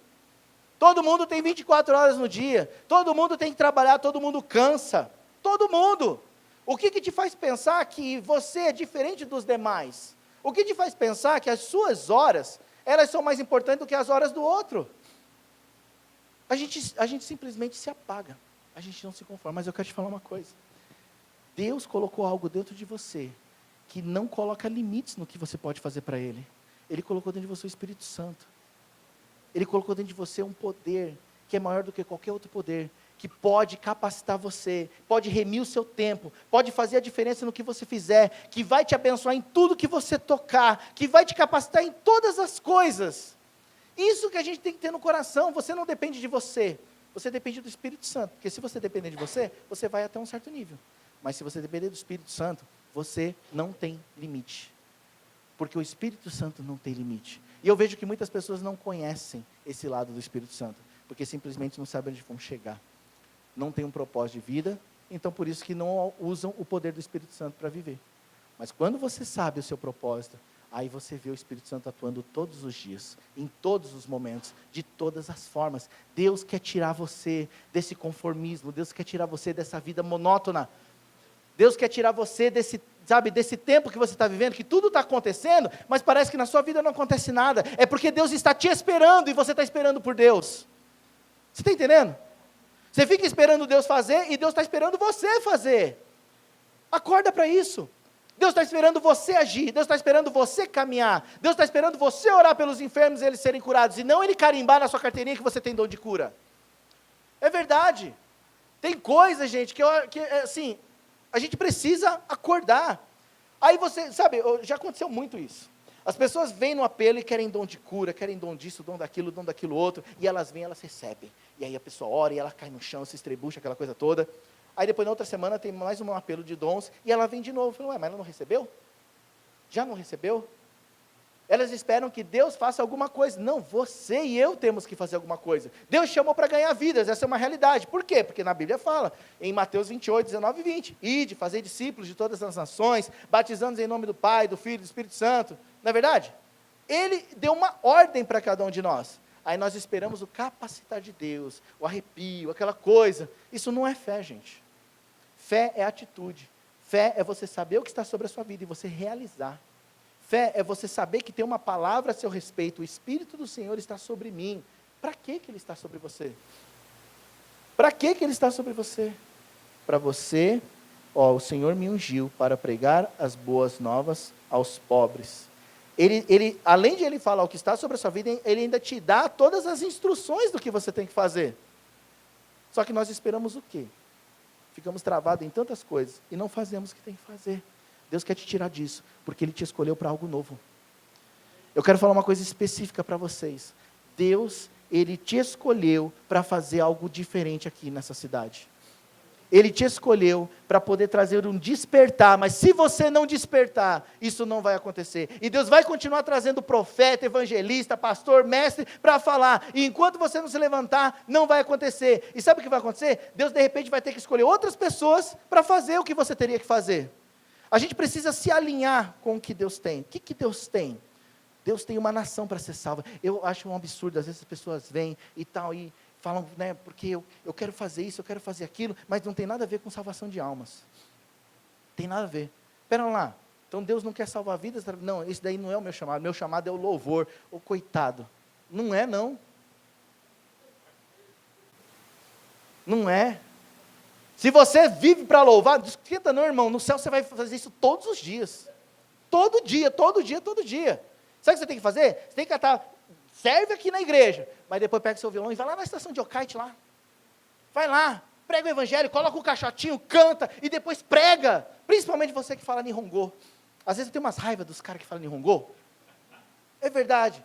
Todo mundo tem 24 horas no dia. Todo mundo tem que trabalhar, todo mundo cansa. Todo mundo. O que te faz pensar que você é diferente dos demais? O que te faz pensar que as suas horas, elas são mais importantes do que as horas do outro? A gente simplesmente se apaga. A gente não se conforma. Mas eu quero te falar uma coisa. Deus colocou algo dentro de você que não coloca limites no que você pode fazer para Ele. Ele colocou dentro de você o Espírito Santo. Ele colocou dentro de você um poder que é maior do que qualquer outro poder, que pode capacitar você, pode remir o seu tempo, pode fazer a diferença no que você fizer, que vai te abençoar em tudo que você tocar, que vai te capacitar em todas as coisas. Isso que a gente tem que ter no coração. Você não depende de você, você depende do Espírito Santo, porque se você depender de você, você vai até um certo nível, mas se você depender do Espírito Santo, você não tem limite, porque o Espírito Santo não tem limite. E eu vejo que muitas pessoas não conhecem esse lado do Espírito Santo, porque simplesmente não sabem onde vão chegar. Não tem um propósito de vida, então por isso que não usam o poder do Espírito Santo para viver. Mas quando você sabe o seu propósito, aí você vê o Espírito Santo atuando todos os dias, em todos os momentos, de todas as formas. Deus quer tirar você desse conformismo, Deus quer tirar você dessa vida monótona. Deus quer tirar você desse tempo que você está vivendo, que tudo está acontecendo, mas parece que na sua vida não acontece nada. É porque Deus está te esperando e você está esperando por Deus. Você está entendendo? Você fica esperando Deus fazer e Deus está esperando você fazer. Acorda para isso. Deus está esperando você agir, Deus está esperando você caminhar, Deus está esperando você orar pelos enfermos e eles serem curados, e não Ele carimbar na sua carteirinha que você tem dom de cura. É verdade. Tem coisa, gente, que assim, a gente precisa acordar. Aí você, sabe, já aconteceu muito isso. As pessoas vêm no apelo e querem dom de cura, querem dom disso, dom daquilo outro, e elas vêm, elas recebem. E aí a pessoa ora e ela cai no chão, se estrebucha, aquela coisa toda. Aí depois na outra semana tem mais um apelo de dons, e ela vem de novo. Fala, ué, mas ela não recebeu? Já não recebeu? Elas esperam que Deus faça alguma coisa. Não, você e eu temos que fazer alguma coisa. Deus chamou para ganhar vidas, essa é uma realidade. Por quê? Porque na Bíblia fala, em Mateus 28, 19 e 20, ide, fazei discípulos de todas as nações, batizando-os em nome do Pai, do Filho e do Espírito Santo. Não é verdade? Ele deu uma ordem para cada um de nós. Aí nós esperamos o capacitar de Deus, o arrepio, aquela coisa. Isso não é fé, gente. Fé é atitude. Fé é você saber o que está sobre a sua vida e você realizar. Fé é você saber que tem uma palavra a seu respeito, o Espírito do Senhor está sobre mim. Para que Ele está sobre você? Para que Ele está sobre você? Para você, o Senhor me ungiu para pregar as boas novas aos pobres. Ele, além de Ele falar o que está sobre a sua vida, Ele ainda te dá todas as instruções do que você tem que fazer. Só que nós esperamos o quê? Ficamos travados em tantas coisas e não fazemos o que tem que fazer. Deus quer te tirar disso, porque Ele te escolheu para algo novo. Eu quero falar uma coisa específica para vocês. Deus, Ele te escolheu para fazer algo diferente aqui nessa cidade. Ele te escolheu para poder trazer um despertar, mas se você não despertar, isso não vai acontecer. E Deus vai continuar trazendo profeta, evangelista, pastor, mestre, para falar. E enquanto você não se levantar, não vai acontecer. E sabe o que vai acontecer? Deus de repente vai ter que escolher outras pessoas para fazer o que você teria que fazer. A gente precisa se alinhar com o que Deus tem. O que Deus tem? Deus tem uma nação para ser salva. Eu acho um absurdo, às vezes as pessoas vêm e tal, e falam, né, porque eu quero fazer isso, eu quero fazer aquilo, mas não tem nada a ver com salvação de almas. Tem nada a ver. Espera lá, então Deus não quer salvar vidas? Não, esse daí não é o meu chamado é o louvor. Ô coitado, não é não. Não é. Se você vive para louvar, esquenta não, irmão, no céu você vai fazer isso todos os dias. Todo dia, todo dia, todo dia. Sabe o que você tem que fazer? Você tem que cantar, serve aqui na igreja, mas depois pega seu violão e vai lá na estação de Ocite lá. Vai lá, prega o evangelho, coloca o caixotinho, canta e depois prega. Principalmente você que fala Nihongo. Às vezes eu tenho umas raivas dos caras que falam Nihongo. É verdade.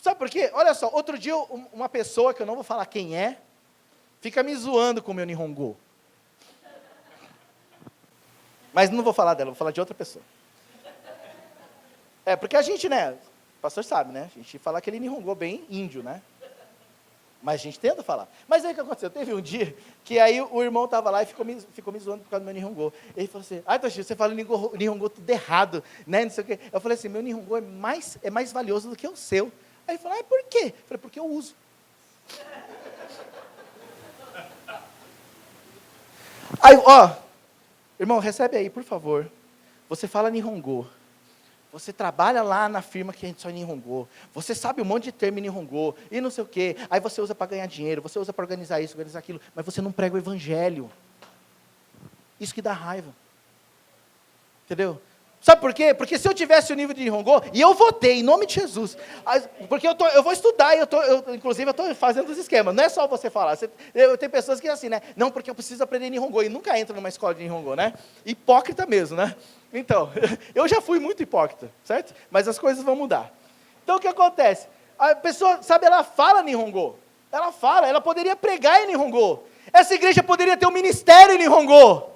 Sabe por quê? Olha só, outro dia uma pessoa, que eu não vou falar quem é, fica me zoando com o meu Nihongo. Mas não vou falar dela, vou falar de outra pessoa. Porque a gente, né, o pastor sabe, né, a gente fala aquele Nihongo bem índio, né, mas a gente tenta falar. Mas aí o que aconteceu? Teve um dia que aí o irmão estava lá e ficou me zoando por causa do meu Nihongo. Ele falou assim, Toshio, você fala Nihongo tudo errado, né, não sei o quê. Eu falei assim, meu Nihongo é mais valioso do que o seu. Aí ele falou, por quê? Eu falei, porque eu uso. Aí, irmão, recebe aí, por favor. Você fala Nihongo. Você trabalha lá na firma que a gente só Nihongo. Você sabe um monte de termo Nihongo. E não sei o quê. Aí você usa para ganhar dinheiro. Você usa para organizar isso, organizar aquilo. Mas você não prega o evangelho. Isso que dá raiva. Entendeu? Sabe por quê? Porque se eu tivesse o nível de Nihongo, e eu votei em nome de Jesus, porque eu vou estudar, inclusive eu estou fazendo os esquemas, não é só você falar, eu tenho pessoas que assim, né, não, porque eu preciso aprender Nihongo, e nunca entra numa escola de Nihongo, né, hipócrita mesmo, né, então, eu já fui muito hipócrita, certo? Mas as coisas vão mudar. Então o que acontece? A pessoa, sabe, ela fala Nihongo, ela poderia pregar em Nihongo, essa igreja poderia ter um ministério em Nihongo.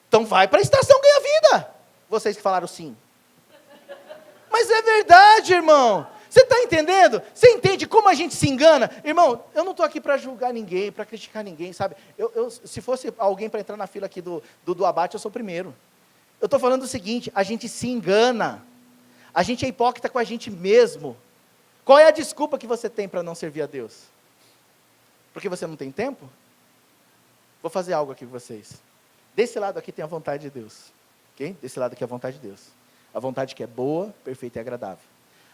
Então vai para a estação Ganha Vida. Vocês que falaram sim. Mas é verdade, irmão. Você está entendendo? Você entende como a gente se engana? Irmão, eu não estou aqui para julgar ninguém, para criticar ninguém, sabe? Se fosse alguém para entrar na fila aqui do abate, eu sou o primeiro. Eu estou falando o seguinte, a gente se engana. A gente é hipócrita com a gente mesmo. Qual é a desculpa que você tem para não servir a Deus? Porque você não tem tempo? Vou fazer algo aqui com vocês. Desse lado aqui tem a vontade de Deus. Okay? Desse lado aqui é a vontade de Deus. A vontade que é boa, perfeita e agradável.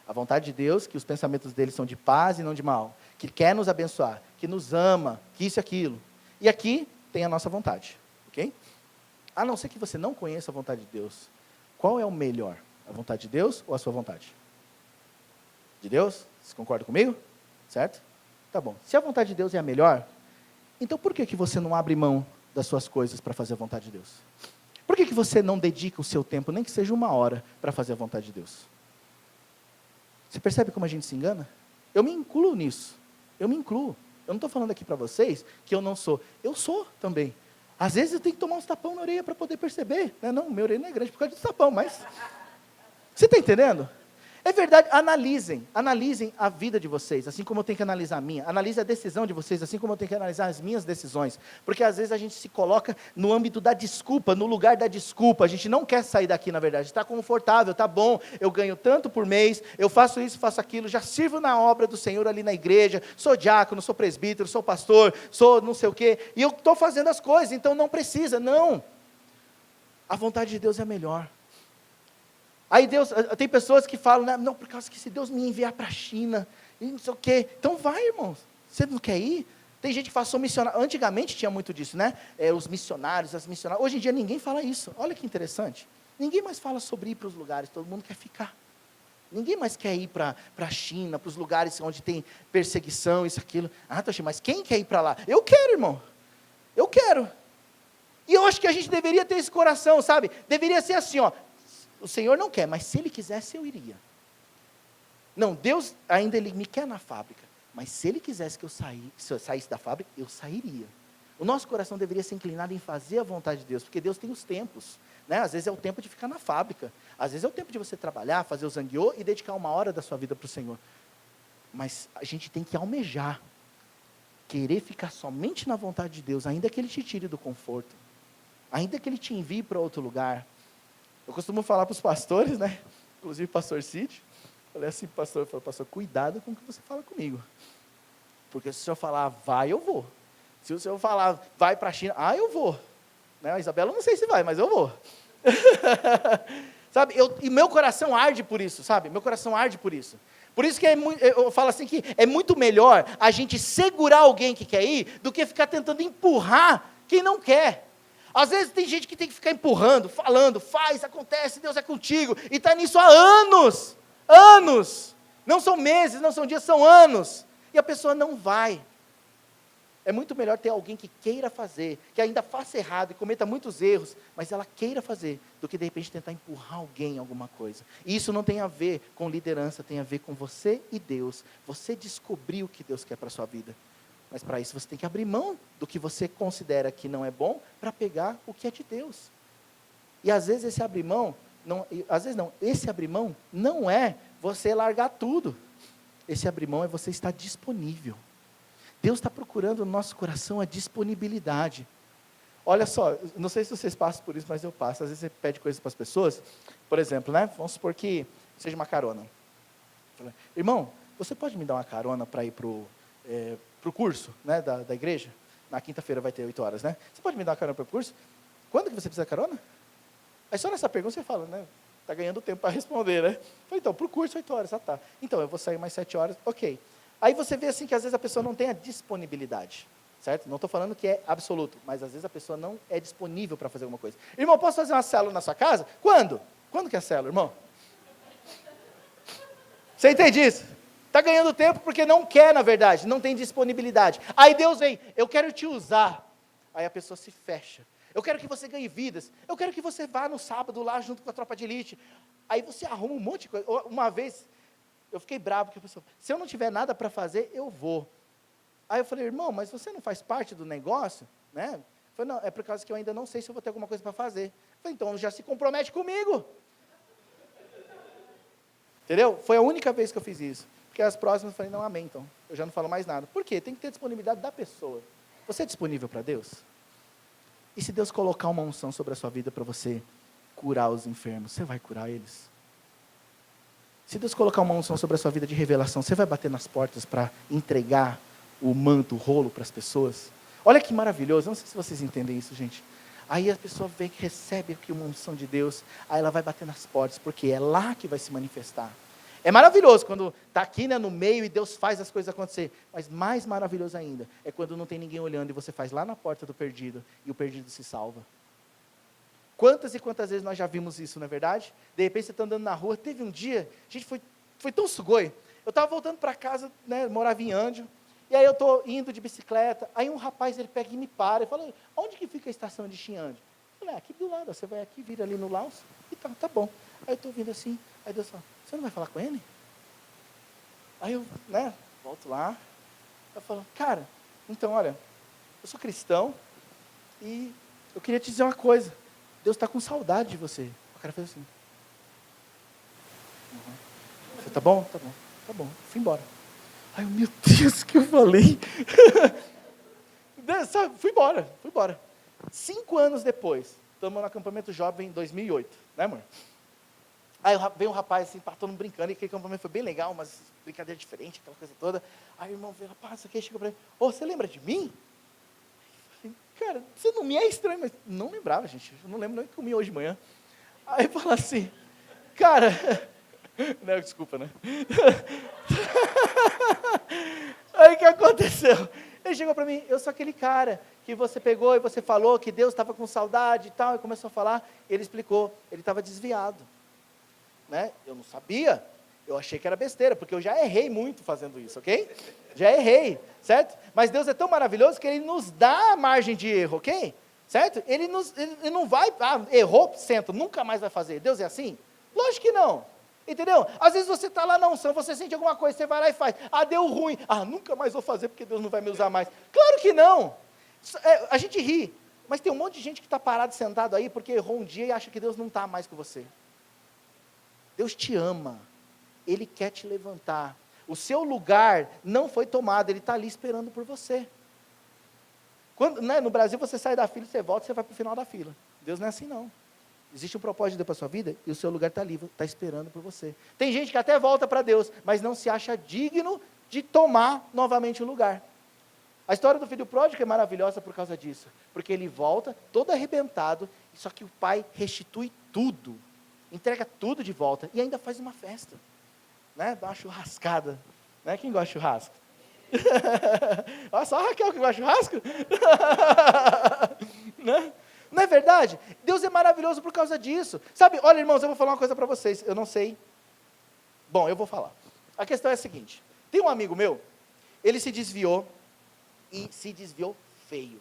A vontade de Deus, que os pensamentos dele são de paz e não de mal. Que quer nos abençoar, que nos ama, que isso e aquilo. E aqui tem a nossa vontade. Okay? A não ser que você não conheça a vontade de Deus. Qual é o melhor? A vontade de Deus ou a sua vontade? De Deus? Vocês concordam comigo? Certo? Tá bom. Se a vontade de Deus é a melhor, então por que você não abre mão das suas coisas para fazer a vontade de Deus? Por que você não dedica o seu tempo, nem que seja 1 hora, para fazer a vontade de Deus? Você percebe como a gente se engana? Eu me incluo nisso. Eu me incluo. Eu não estou falando aqui para vocês que eu não sou. Eu sou também. Às vezes eu tenho que tomar uns tapão na orelha para poder perceber. Não, minha orelha não é grande por causa do tapão, mas... Você está entendendo? É verdade, analisem a vida de vocês, assim como eu tenho que analisar a minha. Analise a decisão de vocês, assim como eu tenho que analisar as minhas decisões. Porque às vezes a gente se coloca no âmbito da desculpa, no lugar da desculpa. A gente não quer sair daqui, na verdade. Está confortável, está bom, eu ganho tanto por mês, eu faço isso, faço aquilo, já sirvo na obra do Senhor ali na igreja, sou diácono, sou presbítero, sou pastor, sou não sei o quê, e eu estou fazendo as coisas, então não precisa, não. A vontade de Deus é melhor. Aí Deus, tem pessoas que falam, não, por causa que se Deus me enviar para a China, e não sei o quê, então vai, irmãos, você não quer ir? Tem gente que fala, sou missionário, antigamente tinha muito disso, né? Os missionários, as missionárias, hoje em dia ninguém fala isso, olha que interessante, ninguém mais fala sobre ir para os lugares, todo mundo quer ficar, ninguém mais quer ir para a China, para os lugares onde tem perseguição, isso, aquilo, mas quem quer ir para lá? Eu quero, irmão, eu quero, e eu acho que a gente deveria ter esse coração, sabe? Deveria ser assim, ó, o Senhor não quer, mas se Ele quisesse, eu iria. Não, Deus ainda Ele me quer na fábrica, mas se Ele quisesse que se eu saísse da fábrica, eu sairia. O nosso coração deveria ser inclinado em fazer a vontade de Deus, porque Deus tem os tempos, né? Às vezes é o tempo de ficar na fábrica, às vezes é o tempo de você trabalhar, fazer o zangueô e dedicar 1 hora da sua vida para o Senhor. Mas a gente tem que almejar, querer ficar somente na vontade de Deus, ainda que Ele te tire do conforto, ainda que Ele te envie para outro lugar. Eu costumo falar para os pastores, né? Inclusive o pastor Cid. Falei assim, pastor, cuidado com o que você fala comigo. Porque se o senhor falar, vai, eu vou. Se o senhor falar, vai para a China, eu vou. Né? A Isabela, eu não sei se vai, mas eu vou. Sabe, e meu coração arde por isso, sabe? Meu coração arde por isso. Por isso que eu falo assim, que é muito melhor a gente segurar alguém que quer ir, do que ficar tentando empurrar quem não quer. Às vezes tem gente que tem que ficar empurrando, falando, faz, acontece, Deus é contigo, e está nisso há anos, não são meses, não são dias, são anos, e a pessoa não vai. É muito melhor ter alguém que queira fazer, que ainda faça errado e cometa muitos erros, mas ela queira fazer, do que de repente tentar empurrar alguém em alguma coisa. E isso não tem a ver com liderança, tem a ver com você e Deus. Você descobriu o que Deus quer para a sua vida. Mas para isso você tem que abrir mão do que você considera que não é bom, para pegar o que é de Deus. E às vezes esse abrir mão, esse abrir mão não é você largar tudo. Esse abrir mão é você estar disponível. Deus está procurando no nosso coração a disponibilidade. Olha só, não sei se vocês passam por isso, mas eu passo. Às vezes você pede coisas para as pessoas, por exemplo, né? Vamos supor que seja uma carona. Irmão, você pode me dar uma carona para ir para o curso, né, da igreja? Na quinta-feira vai ter 8 horas, né? Você pode me dar uma carona para o curso? Quando que você precisa de carona? Aí só nessa pergunta você fala, né? Está ganhando tempo para responder, né? Então, para o curso 8 horas, tá. Então, eu vou sair mais 7 horas, ok. Aí você vê assim que às vezes a pessoa não tem a disponibilidade, certo? Não estou falando que é absoluto, mas às vezes a pessoa não é disponível para fazer alguma coisa. Irmão, posso fazer uma célula na sua casa? Quando? Quando que é a célula, irmão? Você entende isso? Está ganhando tempo porque não quer, na verdade, não tem disponibilidade. Aí Deus vem, eu quero te usar. Aí a pessoa se fecha. Eu quero que você ganhe vidas. Eu quero que você vá no sábado lá junto com a tropa de elite. Aí você arruma um monte de coisa. Uma vez, eu fiquei bravo, porque a pessoa, se eu não tiver nada para fazer, eu vou. Aí eu falei, irmão, mas você não faz parte do negócio? Né? Eu falei, não, é por causa que eu ainda não sei se eu vou ter alguma coisa para fazer. Eu falei, então já se compromete comigo. Entendeu? Foi a única vez que eu fiz isso. Porque as próximas eu falei, não, amém, então. Eu já não falo mais nada. Por quê? Tem que ter disponibilidade da pessoa. Você é disponível para Deus? E se Deus colocar uma unção sobre a sua vida para você curar os enfermos, você vai curar eles? Se Deus colocar uma unção sobre a sua vida de revelação, você vai bater nas portas para entregar o manto, o rolo para as pessoas? Olha que maravilhoso, não sei se vocês entendem isso, gente. Aí a pessoa vem que recebe aqui uma unção de Deus, aí ela vai bater nas portas, porque é lá que vai se manifestar. É maravilhoso quando está aqui, né, no meio e Deus faz as coisas acontecer. Mas mais maravilhoso ainda é quando não tem ninguém olhando e você faz lá na porta do perdido e o perdido se salva. Quantas e quantas vezes nós já vimos isso, não é verdade? De repente você está andando na rua, teve um dia, gente, foi tão sugoi. Eu estava voltando para casa, né, morava em Andio, E aí eu estou indo de bicicleta, aí um rapaz, ele pega e me para, e fala, onde que fica a estação de Xinhande? Eu falei, aqui do lado, você vai aqui, vira ali no Laos, e tá bom. Aí eu estou vindo assim, aí Deus fala, você não vai falar com ele? Aí eu, volto lá, eu falo, cara, então olha, eu sou cristão, e eu queria te dizer uma coisa, Deus está com saudade de você. O cara fez assim. Eu falei, tá bom, fui embora. Ai, meu Deus, o que eu falei? Fui embora. 5 anos depois, estamos no acampamento jovem em 2008, né, amor? Aí veio um rapaz assim, todo mundo brincando, e aquele acampamento foi bem legal, umas brincadeiras diferentes, aquela coisa toda. Aí o irmão veio, rapaz, isso aqui, chegou para mim, você lembra de mim? Eu falei, cara, você não me é estranho, mas não lembrava, gente, eu não lembro nem o que comi hoje de manhã. Aí fala assim, cara, não, desculpa, né? Aí o que aconteceu? Ele chegou para mim, eu sou aquele cara que você pegou e você falou que Deus estava com saudade e tal, e começou a falar, ele explicou, ele estava desviado, né? Eu não sabia, eu achei que era besteira, porque eu já errei muito fazendo isso, ok? Já errei, certo? Mas Deus é tão maravilhoso que Ele nos dá a margem de erro, ok? Certo? Ele não vai, errou, senta, nunca mais vai fazer. Deus é assim? Lógico que não. Entendeu? Às vezes você está lá na unção, você sente alguma coisa, você vai lá e faz. Deu ruim. Nunca mais vou fazer porque Deus não vai me usar mais. Claro que não. A gente ri, mas tem um monte de gente que está parado, sentado aí, porque errou um dia e acha que Deus não está mais com você. Deus te ama. Ele quer te levantar. O seu lugar não foi tomado, Ele está ali esperando por você. Quando, no Brasil você sai da fila, você volta, você vai para o final da fila. Deus não é assim não. Existe um propósito de Deus para a sua vida e o seu lugar está livre, está esperando por você. Tem gente que até volta para Deus, mas não se acha digno de tomar novamente o lugar. A história do filho pródigo é maravilhosa por causa disso, porque ele volta todo arrebentado, só que o pai restitui tudo, entrega tudo de volta e ainda faz uma festa, né? Dá uma churrascada, né? Quem gosta de churrasco? Olha só a Raquel que gosta de churrasco. Né? Não é verdade? Deus é maravilhoso por causa disso. Sabe, olha irmãos, eu vou falar uma coisa para vocês, eu não sei. Bom, eu vou falar. A questão é a seguinte, tem um amigo meu, ele se desviou, e se desviou feio.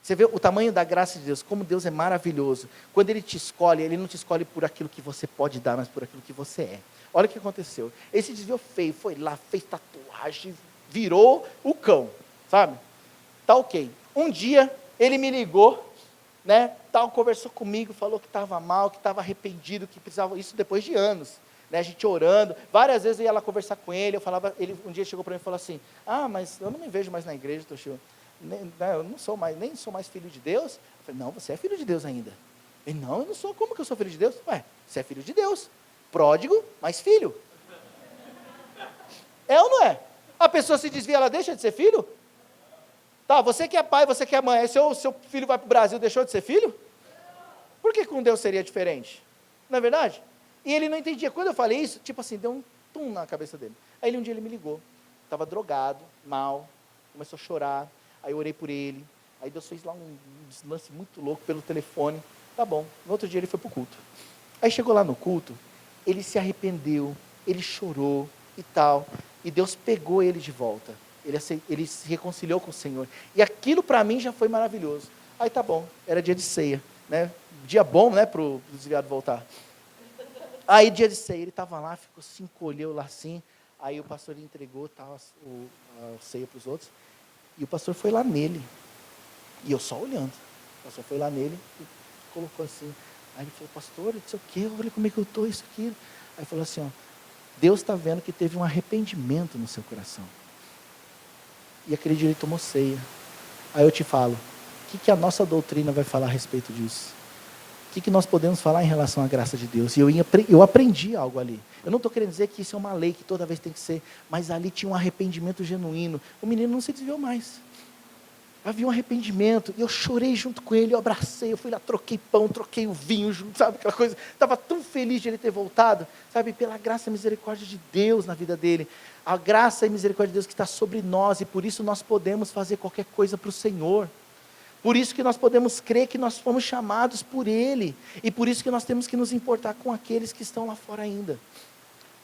Você vê o tamanho da graça de Deus, como Deus é maravilhoso. Quando Ele te escolhe, Ele não te escolhe por aquilo que você pode dar, mas por aquilo que você é. Olha o que aconteceu. Ele se desviou feio, foi lá, fez tatuagem, virou o cão, sabe? Tá ok. Um dia, ele me ligou, né? Conversou comigo, falou que estava mal, que estava arrependido, que precisava, isso depois de anos. Né, a gente orando, várias vezes eu ia lá conversar com ele, um dia chegou para mim e falou assim, mas eu não me vejo mais na igreja, Toshio, eu nem sou mais filho de Deus. Eu falei, não, você é filho de Deus ainda. Ele, não, eu não sou, como que eu sou filho de Deus? Você é filho de Deus, pródigo, mas filho. É ou não é? A pessoa se desvia, ela deixa de ser filho? Tá, você que é pai, você que é mãe, aí seu filho vai para o Brasil, deixou de ser filho? Por que com Deus seria diferente? Não é verdade? E ele não entendia. Quando eu falei isso, tipo assim, deu um tum na cabeça dele. Aí um dia ele me ligou, estava drogado, mal, começou a chorar, aí eu orei por ele, aí Deus fez lá um lance muito louco pelo telefone, tá bom, no outro dia ele foi para o culto. Aí chegou lá no culto, ele se arrependeu, ele chorou e tal, e Deus pegou ele de volta, ele se reconciliou com o Senhor, e aquilo para mim já foi maravilhoso. Aí tá bom, era dia de ceia, né? Dia bom, né, para o desviado voltar. Aí dia de ceia, ele estava lá, ficou, se encolheu lá assim, aí o pastor entregou a ceia para os outros, e o pastor foi lá nele, e eu só olhando, o pastor foi lá nele, e colocou assim, aí ele falou, pastor, não sei o quê, olha como é que eu estou, isso, aquilo, aí falou assim, Deus está vendo que teve um arrependimento no seu coração, e aquele dia ele tomou ceia. Aí eu te falo, o que a nossa doutrina vai falar a respeito disso? O que nós podemos falar em relação à graça de Deus? E eu aprendi algo ali. Eu não estou querendo dizer que isso é uma lei, que toda vez tem que ser, mas ali tinha um arrependimento genuíno. O menino não se desviou mais. Havia um arrependimento, e eu chorei junto com ele, eu abracei, eu fui lá, troquei pão, troquei o vinho, sabe, aquela coisa. Estava tão feliz de ele ter voltado, sabe, pela graça e misericórdia de Deus na vida dele. A graça e misericórdia de Deus que está sobre nós, e por isso nós podemos fazer qualquer coisa para o Senhor. Por isso que nós podemos crer que nós fomos chamados por Ele. E por isso que nós temos que nos importar com aqueles que estão lá fora ainda.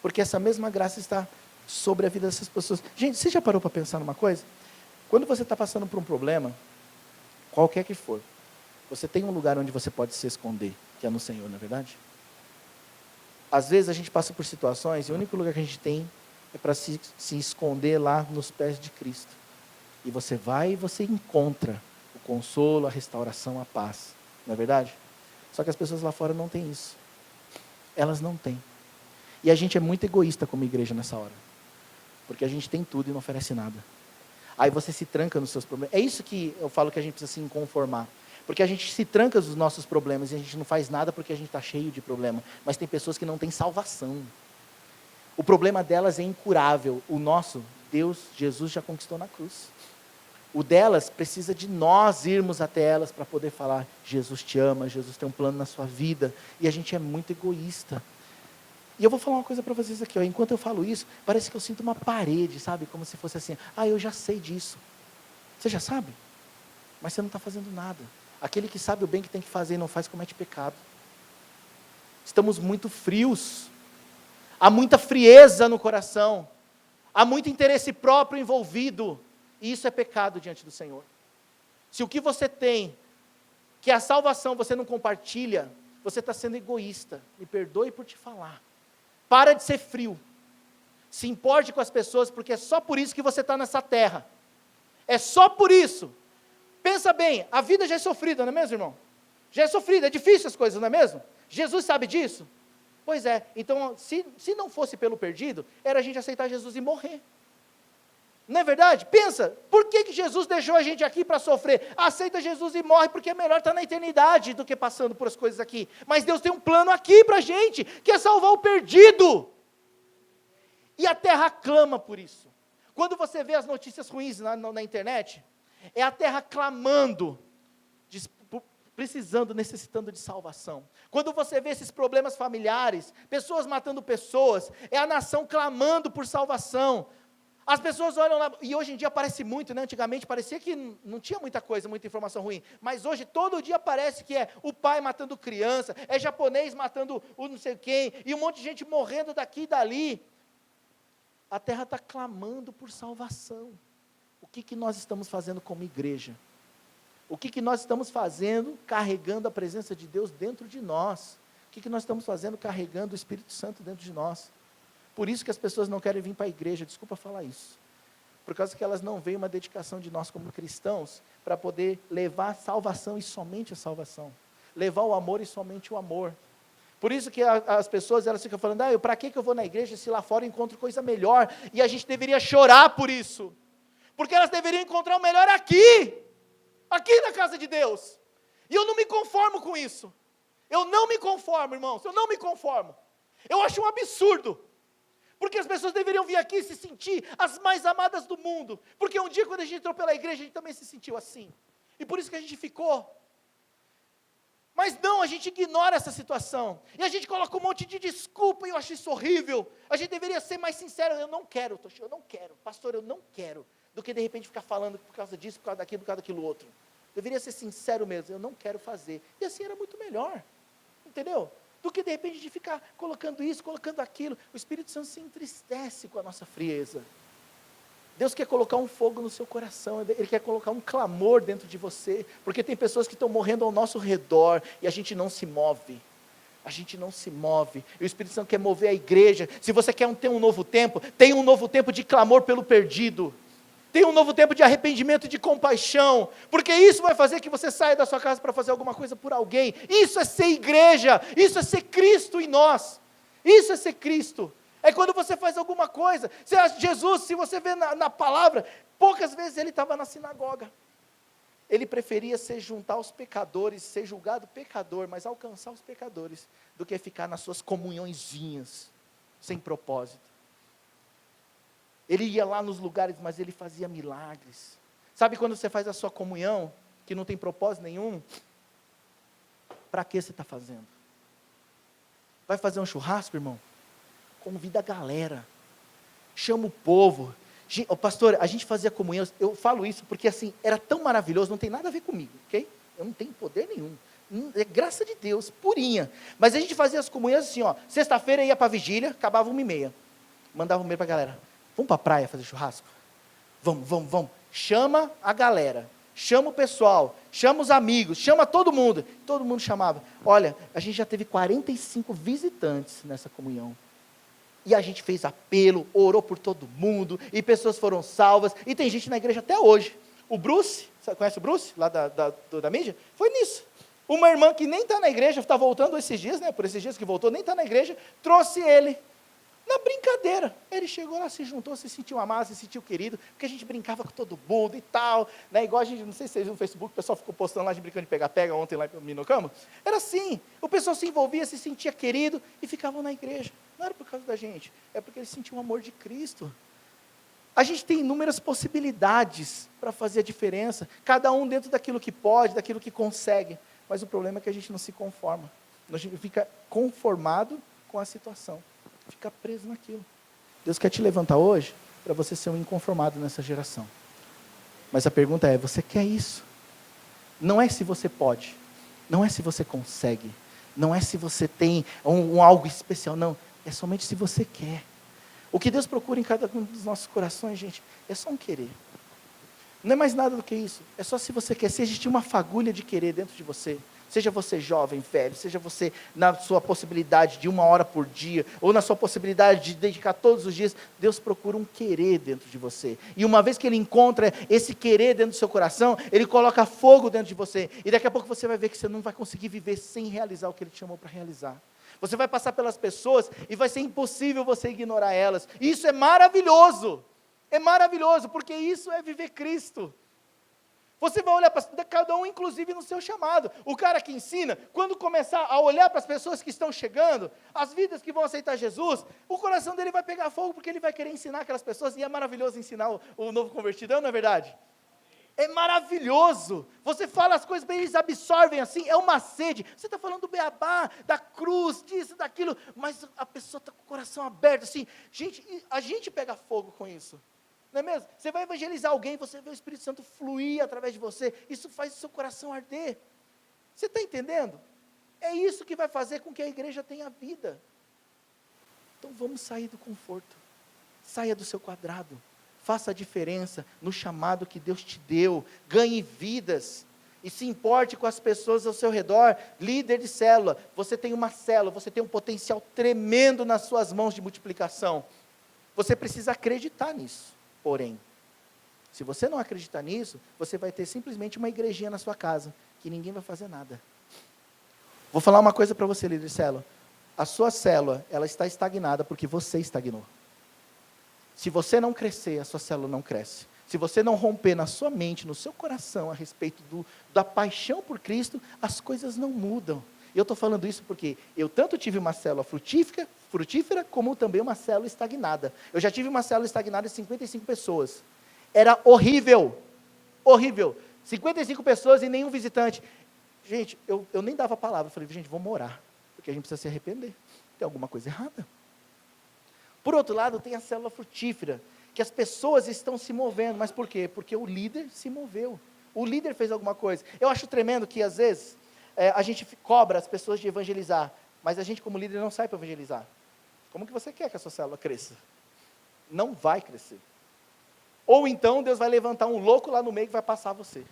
Porque essa mesma graça está sobre a vida dessas pessoas. Gente, você já parou para pensar numa coisa? Quando você está passando por um problema, qualquer que for, você tem um lugar onde você pode se esconder, que é no Senhor, não é verdade? Às vezes a gente passa por situações e o único lugar que a gente tem é para se esconder lá nos pés de Cristo. E você vai e você encontra o consolo, a restauração, a paz. Não é verdade? Só que as pessoas lá fora não têm isso. Elas não têm. E a gente é muito egoísta como igreja nessa hora. Porque a gente tem tudo e não oferece nada. Aí você se tranca nos seus problemas. É isso que eu falo que a gente precisa se inconformar. Porque a gente se tranca nos nossos problemas e a gente não faz nada porque a gente está cheio de problema. Mas tem pessoas que não têm salvação. O problema delas é incurável. O nosso, Deus, Jesus já conquistou na cruz. O delas precisa de nós irmos até elas para poder falar, Jesus te ama, Jesus tem um plano na sua vida. E a gente é muito egoísta. E eu vou falar uma coisa para vocês aqui, ó. Enquanto eu falo isso, parece que eu sinto uma parede, sabe? Como se fosse assim, eu já sei disso. Você já sabe? Mas você não está fazendo nada. Aquele que sabe o bem que tem que fazer e não faz, comete pecado. Estamos muito frios. Há muita frieza no coração. Há muito interesse próprio envolvido. E isso é pecado diante do Senhor. Se o que você tem, que é a salvação, você não compartilha, você está sendo egoísta. Me perdoe por te falar. Para de ser frio. Se importe com as pessoas, porque é só por isso que você está nessa terra. É só por isso. Pensa bem, a vida já é sofrida, não é mesmo, irmão? Já é sofrida, é difícil as coisas, não é mesmo? Jesus sabe disso? Pois é, então, se não fosse pelo perdido, era a gente aceitar Jesus e morrer. Não é verdade? Pensa, por que Jesus deixou a gente aqui para sofrer? Aceita Jesus e morre, porque é melhor estar na eternidade do que passando por as coisas aqui. Mas Deus tem um plano aqui para a gente, que é salvar o perdido. E a terra clama por isso. Quando você vê as notícias ruins na internet, é a terra clamando, precisando, necessitando de salvação. Quando você vê esses problemas familiares, pessoas matando pessoas, é a nação clamando por salvação. As pessoas olham lá, e hoje em dia aparece muito, né? Antigamente parecia que não tinha muita coisa, muita informação ruim, mas hoje todo dia parece que é o pai matando criança, é japonês matando o não sei quem, e um monte de gente morrendo daqui e dali. A terra está clamando por salvação. O que nós estamos fazendo como igreja? O que nós estamos fazendo carregando a presença de Deus dentro de nós? O que nós estamos fazendo carregando o Espírito Santo dentro de nós? Por isso que as pessoas não querem vir para a igreja, desculpa falar isso. Por causa que elas não veem uma dedicação de nós como cristãos para poder levar a salvação e somente a salvação. Levar o amor e somente o amor. Por isso que as pessoas elas ficam falando, para que eu vou na igreja se lá fora eu encontro coisa melhor? E a gente deveria chorar por isso. Porque elas deveriam encontrar o melhor aqui na casa de Deus. E eu não me conformo com isso. Eu não me conformo, irmãos, eu não me conformo. Eu acho um absurdo. Porque as pessoas deveriam vir aqui e se sentir as mais amadas do mundo. Porque um dia, quando a gente entrou pela igreja, a gente também se sentiu assim. E por isso que a gente ficou. Mas não, a gente ignora essa situação. E a gente coloca um monte de desculpa, e eu acho isso horrível. A gente deveria ser mais sincero. Eu não quero, Toshio, eu não quero. Pastor, eu não quero. Do que, de repente, ficar falando por causa disso, por causa daquilo, por causa daquilo outro. Deveria ser sincero mesmo. Eu não quero fazer. E assim era muito melhor. Entendeu? Do que, de repente, de ficar colocando isso, colocando aquilo. O Espírito Santo se entristece com a nossa frieza. Deus quer colocar um fogo no seu coração, Ele quer colocar um clamor dentro de você, porque tem pessoas que estão morrendo ao nosso redor, e a gente não se move. A gente não se move. E o Espírito Santo quer mover a igreja. Se você quer ter um novo tempo, tem um novo tempo de clamor pelo perdido. Tem um novo tempo de arrependimento e de compaixão, porque isso vai fazer que você saia da sua casa para fazer alguma coisa por alguém. Isso é ser igreja, isso é ser Cristo em nós. Isso é ser Cristo. É quando você faz alguma coisa. Jesus, se você vê na palavra, poucas vezes ele estava na sinagoga. Ele preferia se juntar aos pecadores, ser julgado pecador, mas alcançar os pecadores, do que ficar nas suas comunhõezinhas, sem propósito. Ele ia lá nos lugares, mas ele fazia milagres. Sabe quando você faz a sua comunhão, que não tem propósito nenhum? Para que você está fazendo? Vai fazer um churrasco, irmão? Convida a galera. Chama o povo. Pastor, a gente fazia comunhão, eu falo isso porque assim, era tão maravilhoso, não tem nada a ver comigo, ok? Eu não tenho poder nenhum. É graça de Deus, purinha. Mas a gente fazia as comunhões assim, sexta-feira ia para a vigília, acabava 1h30. Mandava um e-mail para a galera. Vamos para a praia fazer churrasco? Vamos. Chama a galera, chama o pessoal, chama os amigos, chama todo mundo. Todo mundo chamava. Olha, a gente já teve 45 visitantes nessa comunhão. E a gente fez apelo, orou por todo mundo, e pessoas foram salvas, e tem gente na igreja até hoje. O Bruce, conhece o Bruce, lá da mídia? Foi nisso. Uma irmã que nem está na igreja, está voltando esses dias, né? Por esses dias que voltou, nem está na igreja, trouxe ele. Na brincadeira, ele chegou lá, se juntou, se sentiu amado, se sentiu querido, porque a gente brincava com todo mundo e tal, né? Igual a gente, não sei se vocês viram no Facebook, o pessoal ficou postando lá de brincando de pega-pega ontem lá em Minocamo. Era assim, o pessoal se envolvia, se sentia querido e ficavam na igreja. Não era por causa da gente, é porque eles sentiam o amor de Cristo. A gente tem inúmeras possibilidades para fazer a diferença, cada um dentro daquilo que pode, daquilo que consegue, mas o problema é que a gente não se conforma, a gente fica conformado com a situação. Fica preso naquilo. Deus quer te levantar hoje para você ser um inconformado nessa geração. Mas a pergunta é, você quer isso? Não é se você pode, não é se você consegue, não é se você tem algo especial, não. É somente se você quer. O que Deus procura em cada um dos nossos corações, gente, é só um querer. Não é mais nada do que isso. É só se você quer. Se existir uma fagulha de querer dentro de você, seja você jovem, velho, seja você na sua possibilidade de 1 hora por dia, ou na sua possibilidade de dedicar todos os dias, Deus procura um querer dentro de você. E uma vez que Ele encontra esse querer dentro do seu coração, Ele coloca fogo dentro de você. E daqui a pouco você vai ver que você não vai conseguir viver sem realizar o que Ele te chamou para realizar. Você vai passar pelas pessoas e vai ser impossível você ignorar elas. E isso é maravilhoso. É maravilhoso, porque isso é viver Cristo. Você vai olhar para cada um, inclusive no seu chamado. O cara que ensina, quando começar a olhar para as pessoas que estão chegando, as vidas que vão aceitar Jesus, o coração dele vai pegar fogo, porque ele vai querer ensinar aquelas pessoas, e é maravilhoso ensinar o novo convertido, não é verdade? É maravilhoso. Você fala as coisas, eles absorvem assim, é uma sede. Você está falando do beabá, da cruz, disso, daquilo, mas a pessoa está com o coração aberto, assim. Gente, a gente pega fogo com isso. Não é mesmo? Você vai evangelizar alguém, você vê o Espírito Santo fluir através de você, isso faz o seu coração arder. Você está entendendo? É isso que vai fazer com que a igreja tenha vida. Então vamos sair do conforto, saia do seu quadrado, faça a diferença no chamado que Deus te deu, ganhe vidas, e se importe com as pessoas ao seu redor. Líder de célula, você tem uma célula, você tem um potencial tremendo nas suas mãos de multiplicação, você precisa acreditar nisso. Porém, se você não acreditar nisso, você vai ter simplesmente uma igrejinha na sua casa, que ninguém vai fazer nada. Vou falar uma coisa para você, líder de célula. A sua célula, ela está estagnada porque você estagnou. Se você não crescer, a sua célula não cresce. Se você não romper na sua mente, no seu coração, a respeito da paixão por Cristo, as coisas não mudam. E eu estou falando isso porque eu tanto tive uma célula frutífera, como também uma célula estagnada. Eu já tive uma célula estagnada de 55 pessoas. Era horrível, horrível. 55 pessoas e nenhum visitante. Gente, eu nem dava palavra. Eu falei, gente, vamos orar, porque a gente precisa se arrepender. Tem alguma coisa errada. Por outro lado, tem a célula frutífera, que as pessoas estão se movendo. Mas por quê? Porque o líder se moveu. O líder fez alguma coisa. Eu acho tremendo que, às vezes, a gente cobra as pessoas de evangelizar, mas a gente, como líder, não sai para evangelizar. Como que você quer que a sua célula cresça? Não vai crescer. Ou então, Deus vai levantar um louco lá no meio que vai passar você.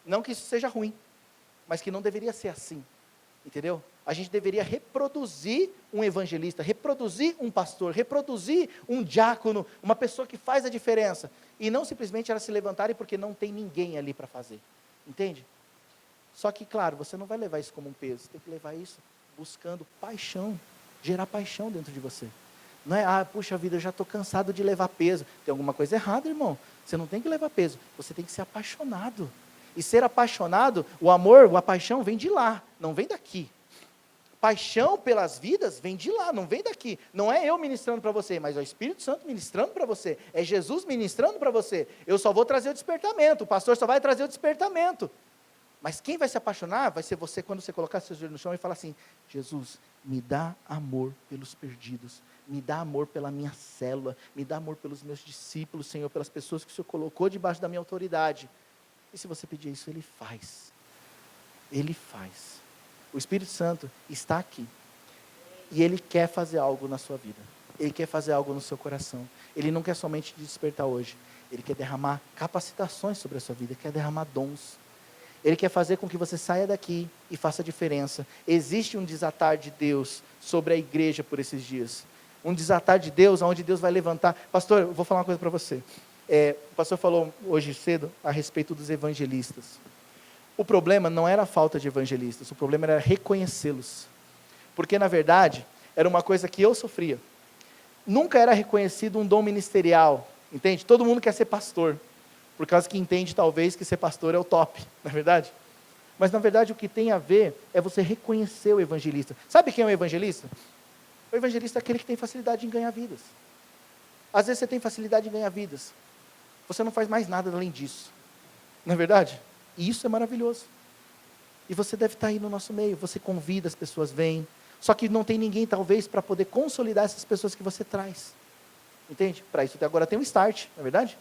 Não que isso seja ruim, mas que não deveria ser assim. Entendeu? A gente deveria reproduzir um evangelista, reproduzir um pastor, reproduzir um diácono, uma pessoa que faz a diferença. E não simplesmente elas se levantarem porque não tem ninguém ali para fazer. Entende? Só que, claro, você não vai levar isso como um peso, você tem que levar isso buscando paixão, gerar paixão dentro de você. Não é, puxa vida, eu já estou cansado de levar peso. Tem alguma coisa errada, irmão. Você não tem que levar peso, você tem que ser apaixonado. E ser apaixonado, o amor, a paixão vem de lá, não vem daqui. Paixão pelas vidas vem de lá, não vem daqui. Não é eu ministrando para você, mas é o Espírito Santo ministrando para você. É Jesus ministrando para você. Eu só vou trazer o despertamento, o pastor só vai trazer o despertamento. Mas quem vai se apaixonar vai ser você quando você colocar seus joelhos no chão e falar assim, Jesus, me dá amor pelos perdidos, me dá amor pela minha célula, me dá amor pelos meus discípulos, Senhor, pelas pessoas que o Senhor colocou debaixo da minha autoridade. E se você pedir isso, Ele faz. Ele faz. O Espírito Santo está aqui. E Ele quer fazer algo na sua vida. Ele quer fazer algo no seu coração. Ele não quer somente te despertar hoje. Ele quer derramar capacitações sobre a sua vida, quer derramar dons. Ele quer fazer com que você saia daqui e faça a diferença. Existe um desatar de Deus sobre a igreja por esses dias. Um desatar de Deus, onde Deus vai levantar. Pastor, eu vou falar uma coisa para você. O pastor falou hoje cedo a respeito dos evangelistas. O problema não era a falta de evangelistas, o problema era reconhecê-los. Porque, na verdade, era uma coisa que eu sofria. Nunca era reconhecido um dom ministerial, entende? Todo mundo quer ser pastor, por causa que entende, talvez, que ser pastor é o top, não é verdade? Mas, na verdade, o que tem a ver é você reconhecer o evangelista. Sabe quem é o evangelista? O evangelista é aquele que tem facilidade em ganhar vidas. Às vezes você tem facilidade em ganhar vidas. Você não faz mais nada além disso. Não é verdade? E isso é maravilhoso. E você deve estar aí no nosso meio. Você convida, as pessoas vêm. Só que não tem ninguém, talvez, para poder consolidar essas pessoas que você traz. Entende? Para isso agora tem um start, não é verdade?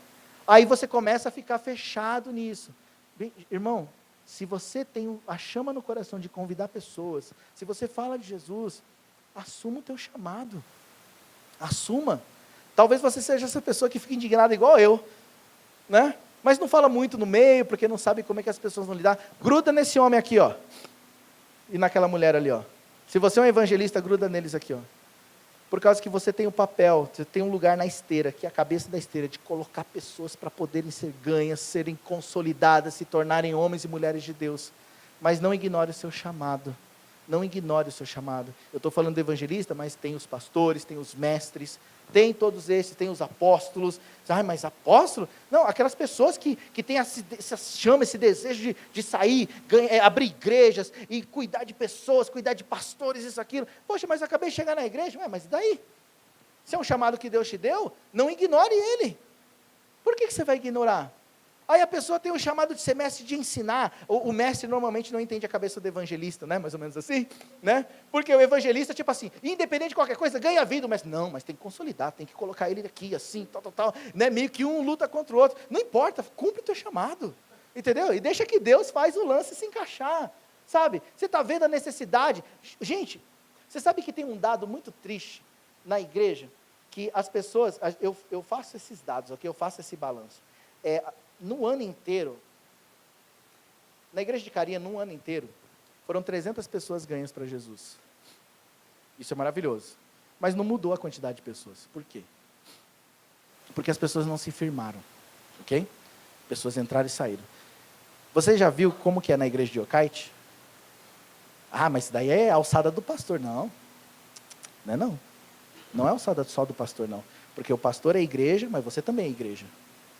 Aí você começa a ficar fechado nisso. Bem, irmão, se você tem a chama no coração de convidar pessoas, se você fala de Jesus, assuma o teu chamado. Assuma. Talvez você seja essa pessoa que fica indignada igual eu, né? Mas não fala muito no meio, porque não sabe como é que as pessoas vão lidar. Gruda nesse homem aqui, ó. E naquela mulher ali, ó. Se você é um evangelista, gruda neles aqui, ó. Por causa que você tem um papel, você tem um lugar na esteira, que é a cabeça da esteira, de colocar pessoas para poderem ser ganhas, serem consolidadas, se tornarem homens e mulheres de Deus. Mas não ignore o seu chamado. Não ignore o seu chamado. Eu estou falando de evangelista, mas tem os pastores, tem os mestres, tem todos esses, tem os apóstolos. Mas apóstolo? Não, aquelas pessoas que têm essa chama, esse desejo de sair, abrir igrejas e cuidar de pessoas, cuidar de pastores, isso, aquilo. Poxa, mas eu acabei de chegar na igreja. Mas e daí? Se é um chamado que Deus te deu, não ignore ele. Por que você vai ignorar? Aí a pessoa tem o chamado de ser mestre de ensinar. O mestre normalmente não entende a cabeça do evangelista, né? Mais ou menos assim, né? Porque o evangelista, tipo assim, independente de qualquer coisa, ganha vida. O mestre, não, mas tem que consolidar, tem que colocar ele aqui, assim, tal, né? Meio que um luta contra o outro. Não importa, cumpre o teu chamado, entendeu? E deixa que Deus faz o lance se encaixar, sabe? Você está vendo a necessidade. Gente, você sabe que tem um dado muito triste na igreja, que as pessoas, eu faço esses dados, ok? Eu faço esse balanço. No ano inteiro, na igreja de Carinha, no ano inteiro, foram 300 pessoas ganhas para Jesus. Isso é maravilhoso. Mas não mudou a quantidade de pessoas. Por quê? Porque as pessoas não se firmaram. Ok? Pessoas entraram e saíram. Você já viu como que é na igreja de Yokaite? Mas isso daí é a alçada do pastor. Não. Não é não. Não é a alçada só do pastor, não. Porque o pastor é igreja, mas você também é igreja.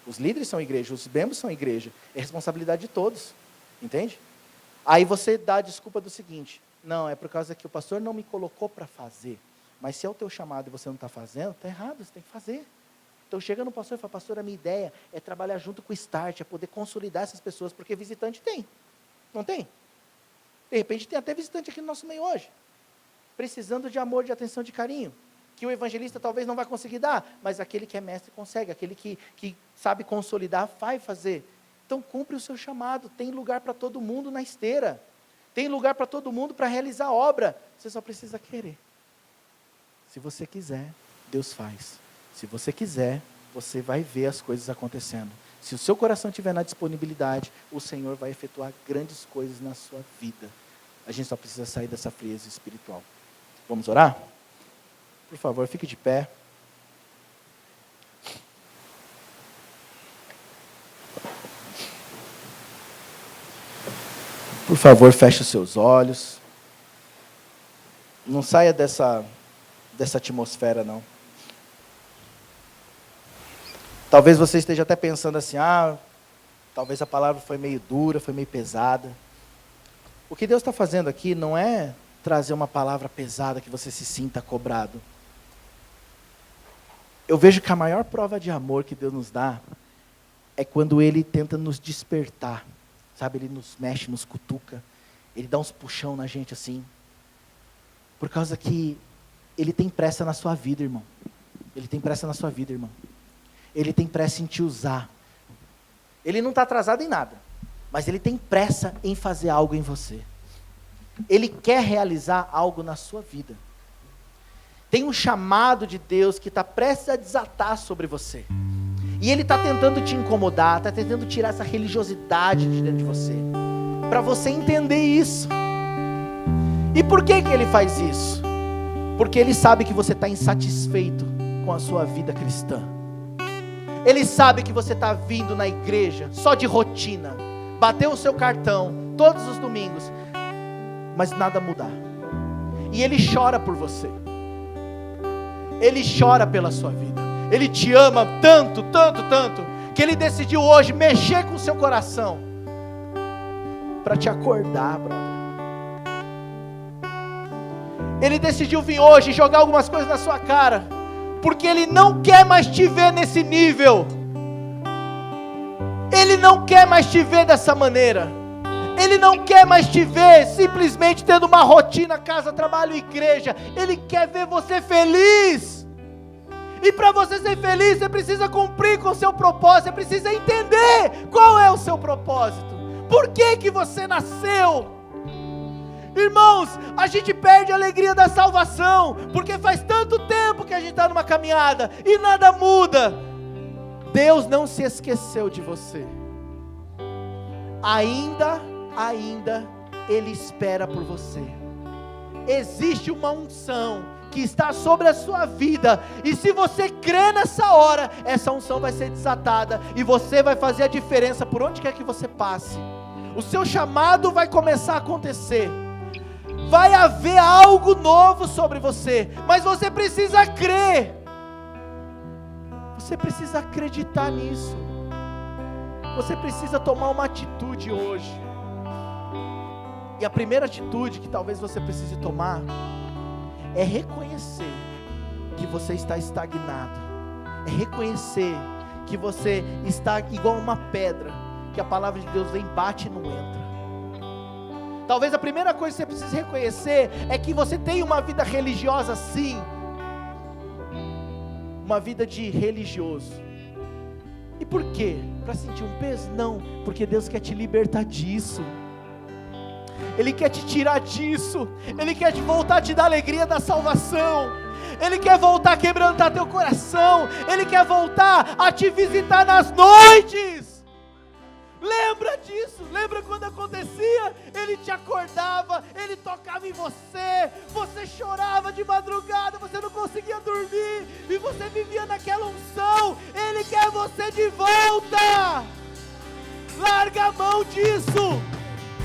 Os líderes são igreja, os membros são igreja. É responsabilidade de todos. Entende? Aí você dá a desculpa do seguinte: não, é por causa que o pastor não me colocou para fazer. Mas se é o teu chamado e você não está fazendo, está errado, você tem que fazer. Então chega no pastor e fala: pastor, a minha ideia é trabalhar junto com o Start, é poder consolidar essas pessoas, porque visitante tem. Não tem? De repente tem até visitante aqui no nosso meio hoje, precisando de amor, de atenção, de carinho, que o evangelista talvez não vai conseguir dar, mas aquele que é mestre consegue, aquele que sabe consolidar, vai fazer. Então cumpre o seu chamado, tem lugar para todo mundo na esteira, tem lugar para todo mundo para realizar a obra, você só precisa querer. Se você quiser, Deus faz. Se você quiser, você vai ver as coisas acontecendo. Se o seu coração estiver na disponibilidade, o Senhor vai efetuar grandes coisas na sua vida. A gente só precisa sair dessa frieza espiritual. Vamos orar? Por favor, fique de pé. Por favor, feche os seus olhos. Não saia dessa atmosfera, não. Talvez você esteja até pensando assim: talvez a palavra foi meio dura, foi meio pesada. O que Deus está fazendo aqui não é trazer uma palavra pesada que você se sinta cobrado. Eu vejo que a maior prova de amor que Deus nos dá é quando Ele tenta nos despertar, sabe? Ele nos mexe, nos cutuca, Ele dá uns puxão na gente assim, por causa que Ele tem pressa na sua vida, irmão. Ele tem pressa na sua vida, irmão. Ele tem pressa em te usar. Ele não está atrasado em nada, mas Ele tem pressa em fazer algo em você. Ele quer realizar algo na sua vida. Tem um chamado de Deus que está prestes a desatar sobre você. E Ele está tentando te incomodar, está tentando tirar essa religiosidade de dentro de você, para você entender isso. E por que Ele faz isso? Porque Ele sabe que você está insatisfeito com a sua vida cristã. Ele sabe que você está vindo na igreja só de rotina, bateu o seu cartão todos os domingos, mas nada mudar. E Ele chora por você. Ele chora pela sua vida. Ele te ama tanto, tanto, tanto, que Ele decidiu hoje mexer com o seu coração para te acordar, brother. Ele decidiu vir hoje jogar algumas coisas na sua cara, porque Ele não quer mais te ver nesse nível. Ele não quer mais te ver dessa maneira. Ele não quer mais te ver simplesmente tendo uma rotina, casa, trabalho, igreja. Ele quer ver você feliz. E para você ser feliz, você precisa cumprir com o seu propósito. Você precisa entender qual é o seu propósito. Por que você nasceu? Irmãos, a gente perde a alegria da salvação, porque faz tanto tempo que a gente está numa caminhada e nada muda. Deus não se esqueceu de você. Ainda Ele espera por você. Existe uma unção que está sobre a sua vida, e se você crê nessa hora, essa unção vai ser desatada, e você vai fazer a diferença por onde quer que você passe. O seu chamado vai começar a acontecer, vai haver algo novo sobre você, mas você precisa crer, você precisa acreditar nisso, você precisa tomar uma atitude hoje. E a primeira atitude que talvez você precise tomar é reconhecer que você está estagnado, é reconhecer que você está igual uma pedra, que a palavra de Deus vem, bate e não entra. Talvez a primeira coisa que você precisa reconhecer é que você tem uma vida religiosa sim, uma vida de religioso. E por quê? Para sentir um peso? Não, porque Deus quer te libertar disso. Ele quer te tirar disso. Ele quer te voltar a te dar a alegria da salvação. Ele quer voltar a quebrantar teu coração. Ele quer voltar a te visitar nas noites. Lembra disso? Lembra quando acontecia? Ele te acordava, Ele tocava em você, você chorava de madrugada, você não conseguia dormir, e você vivia naquela unção. Ele quer você de volta. Larga a mão disso.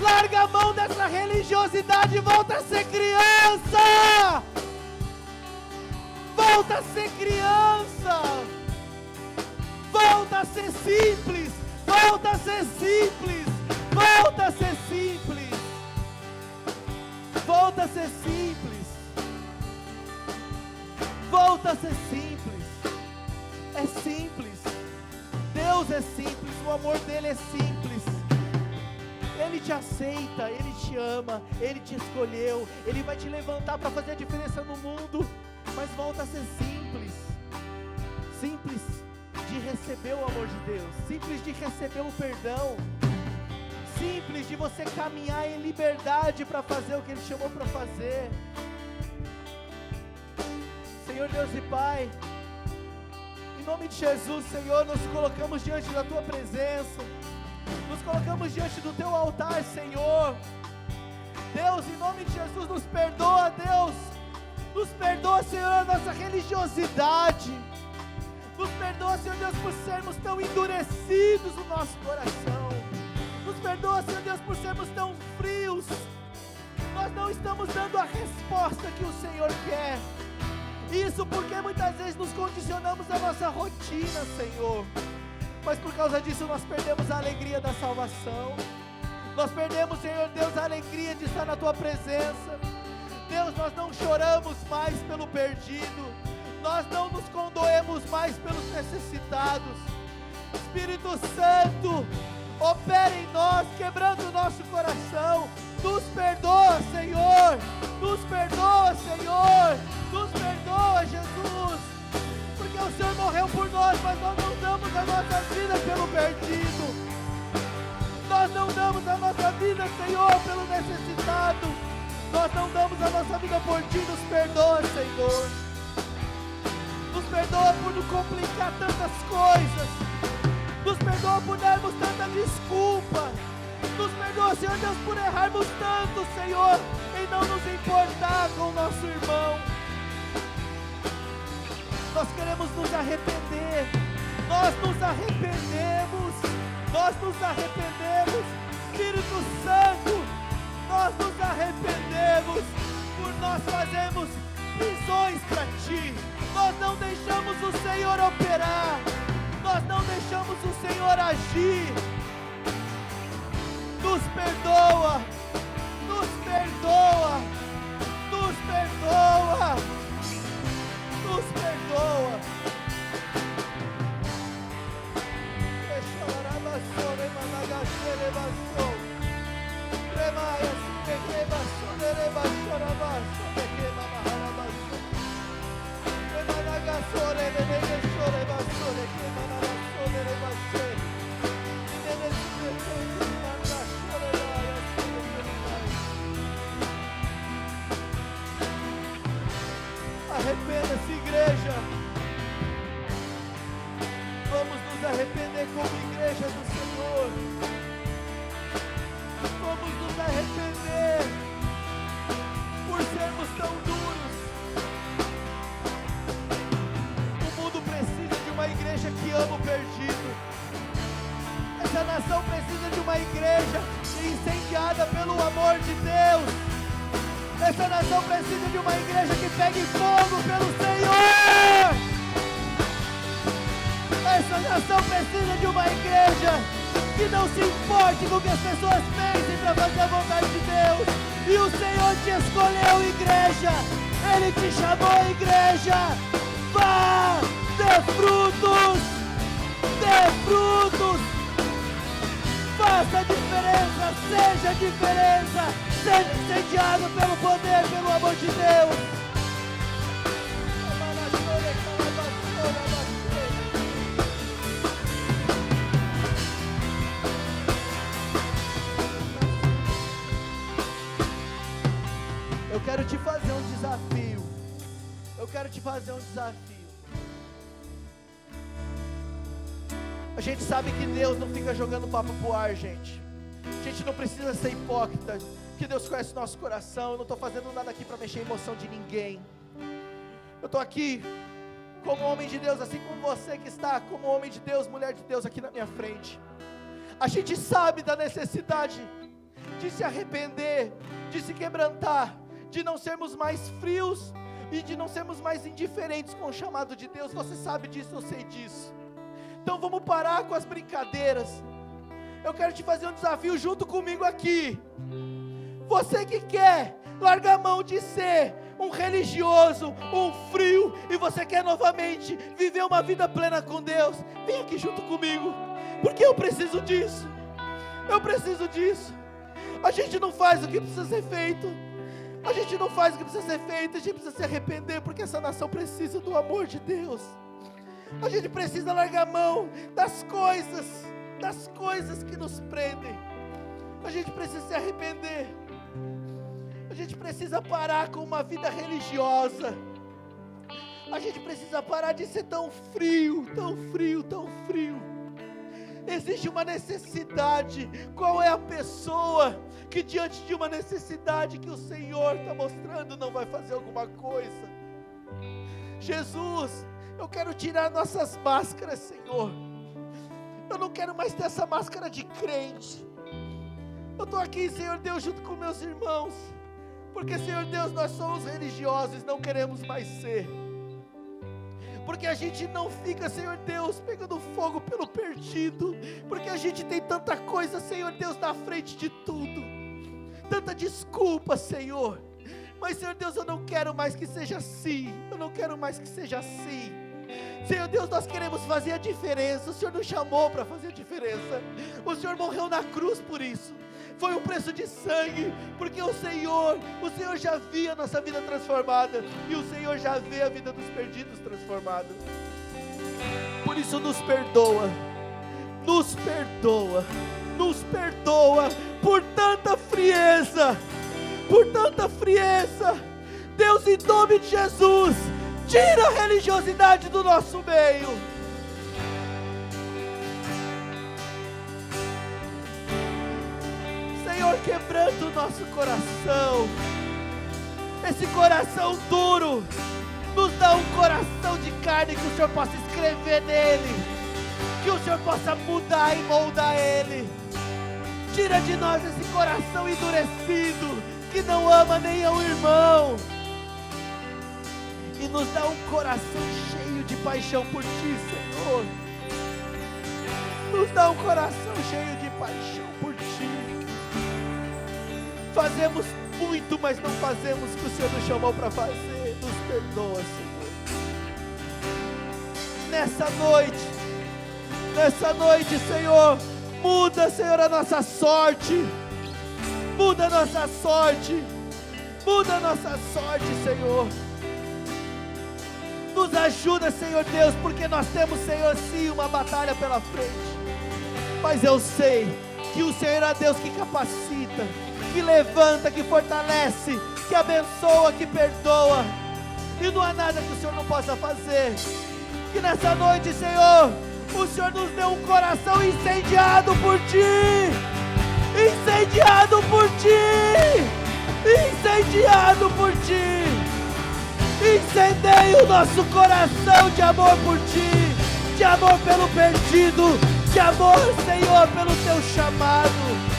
Larga a mão dessa religiosidade e volta a ser criança. Volta a ser criança. Volta a ser simples. Volta a ser simples. Volta a ser simples. Volta a ser simples. Volta a ser simples. É simples. Deus é simples. O amor dele é simples. Ele te aceita, Ele te ama, Ele te escolheu, Ele vai te levantar para fazer a diferença no mundo, mas volta a ser simples, simples de receber o amor de Deus, simples de receber o perdão, simples de você caminhar em liberdade para fazer o que Ele chamou para fazer. Senhor Deus e Pai, em nome de Jesus, Senhor, nos colocamos diante da Tua presença, nos colocamos diante do Teu altar, Senhor. Deus, em nome de Jesus, nos perdoa, Deus. Nos perdoa, Senhor, a nossa religiosidade. Nos perdoa, Senhor Deus, por sermos tão endurecidos no nosso coração. Nos perdoa, Senhor Deus, por sermos tão frios. Nós não estamos dando a resposta que o Senhor quer. Isso porque muitas vezes nos condicionamos à nossa rotina, Senhor. Mas por causa disso nós perdemos a alegria da salvação. Nós perdemos, Senhor Deus, a alegria de estar na Tua presença. Deus, nós não choramos mais pelo perdido. Nós não nos condoemos mais pelos necessitados. Espírito Santo, opera em nós, quebrando o nosso coração. Nos perdoa, Senhor. Nos perdoa, Senhor. Nos perdoa, Jesus. Porque o Senhor morreu por nós, mas nós não damos a nossa vida pelo perdido. Nós não damos a nossa vida, Senhor, pelo necessitado. Nós não damos a nossa vida por Ti. Nos perdoa, Senhor. perdoa por não complicar tantas coisas. Nos perdoa por darmos tanta desculpa. Nos perdoa, Senhor Deus, por errarmos tanto, Senhor, em não nos importar com o nosso irmão. Nós queremos nos arrepender. Nós nos arrependemos. Nós nos arrependemos. Espírito Santo, nós nos arrependemos por nós fazermos prisões para Ti. Nós não deixamos o Senhor operar. Nós não deixamos o Senhor agir. Nos perdoa. Nos perdoa. Nos perdoa. Nos perdoa. Arrependa-se, igreja. Vamos nos arrepender como igreja do Senhor. Vamos nos arrepender por sermos tão duros. O mundo precisa de uma igreja que ama o perdido. Essa nação precisa de uma igreja incendiada pelo amor de Deus. Essa nação precisa de uma igreja que pegue fogo pelo Senhor. Essa nação precisa de uma igreja que não se importe com o que as pessoas pensem para fazer a vontade de Deus. E o Senhor te escolheu, igreja. Ele te chamou, igreja. Vá, dê frutos. Dê frutos. Faça a diferença, seja a diferença. Seja incendiado pelo poder, pelo amor de Deus. Eu quero te fazer um desafio. Eu quero te fazer um desafio. A gente sabe que Deus não fica jogando papo pro ar, gente. A gente não precisa ser hipócrita. Que Deus conhece o nosso coração. Eu não estou fazendo nada aqui para mexer a emoção de ninguém. Eu estou aqui como homem de Deus, assim como você que está como homem de Deus, mulher de Deus aqui na minha frente. A gente sabe da necessidade de se arrepender, de se quebrantar, de não sermos mais frios e de não sermos mais indiferentes com o chamado de Deus. Você sabe disso, eu sei disso. Então vamos parar com as brincadeiras. Eu quero te fazer um desafio junto comigo aqui. Você que quer largar a mão de ser um religioso, um frio, e você quer novamente viver uma vida plena com Deus, vem aqui junto comigo, porque eu preciso disso. Eu preciso disso. A gente não faz o que precisa ser feito. A gente não faz o que precisa ser feito. A gente precisa se arrepender, porque essa nação precisa do amor de Deus. A gente precisa largar a mão das coisas que nos prendem. A gente precisa se arrepender. A gente precisa parar com uma vida religiosa. A gente precisa parar de ser tão frio, tão frio, tão frio. Existe uma necessidade. Qual é a pessoa que diante de uma necessidade que o Senhor está mostrando não vai fazer alguma coisa? Jesus, eu quero tirar nossas máscaras, Senhor. Eu não quero mais ter essa máscara de crente. Eu estou aqui, Senhor Deus, junto com meus irmãos, porque, Senhor Deus, nós somos religiosos, não queremos mais ser. Porque a gente não fica, Senhor Deus, pegando fogo pelo perdido. Porque a gente tem tanta coisa, Senhor Deus, na frente de tudo. Tanta desculpa, Senhor. Mas, Senhor Deus, eu não quero mais que seja assim. Eu não quero mais que seja assim. Senhor Deus, nós queremos fazer a diferença. O Senhor nos chamou para fazer a diferença. O Senhor morreu na cruz por isso. Foi um preço de sangue, porque o Senhor já via a nossa vida transformada, e o Senhor já vê a vida dos perdidos transformada. Por isso nos perdoa por tanta frieza, Deus, em nome de Jesus, Tira a religiosidade do nosso meio. Senhor, quebrando o nosso coração, esse coração duro, nos dá um coração de carne que o Senhor possa escrever nele, que o Senhor possa mudar e moldar ele. Tira de nós esse coração endurecido, que não ama nem ao irmão, e nos dá um coração cheio de paixão por Ti, Senhor. Nos dá um coração cheio de paixão por Ti. Fazemos muito, mas não fazemos o que o Senhor nos chamou para fazer. Nos perdoa, Senhor. Nessa noite, Senhor, muda, Senhor, a nossa sorte. Muda a nossa sorte. Muda a nossa sorte, Senhor. Nos ajuda, Senhor Deus, porque nós temos, Senhor, sim, uma batalha pela frente. Mas eu sei que o Senhor é Deus que capacita, que levanta, que fortalece, que abençoa, que perdoa. E não há nada que o Senhor não possa fazer. Que nessa noite, Senhor, o Senhor nos dê um coração incendiado por Ti. Incendiado por Ti. Incendiado por Ti. Incendeie o nosso coração de amor por Ti, de amor pelo perdido, de amor, Senhor, pelo Teu chamado.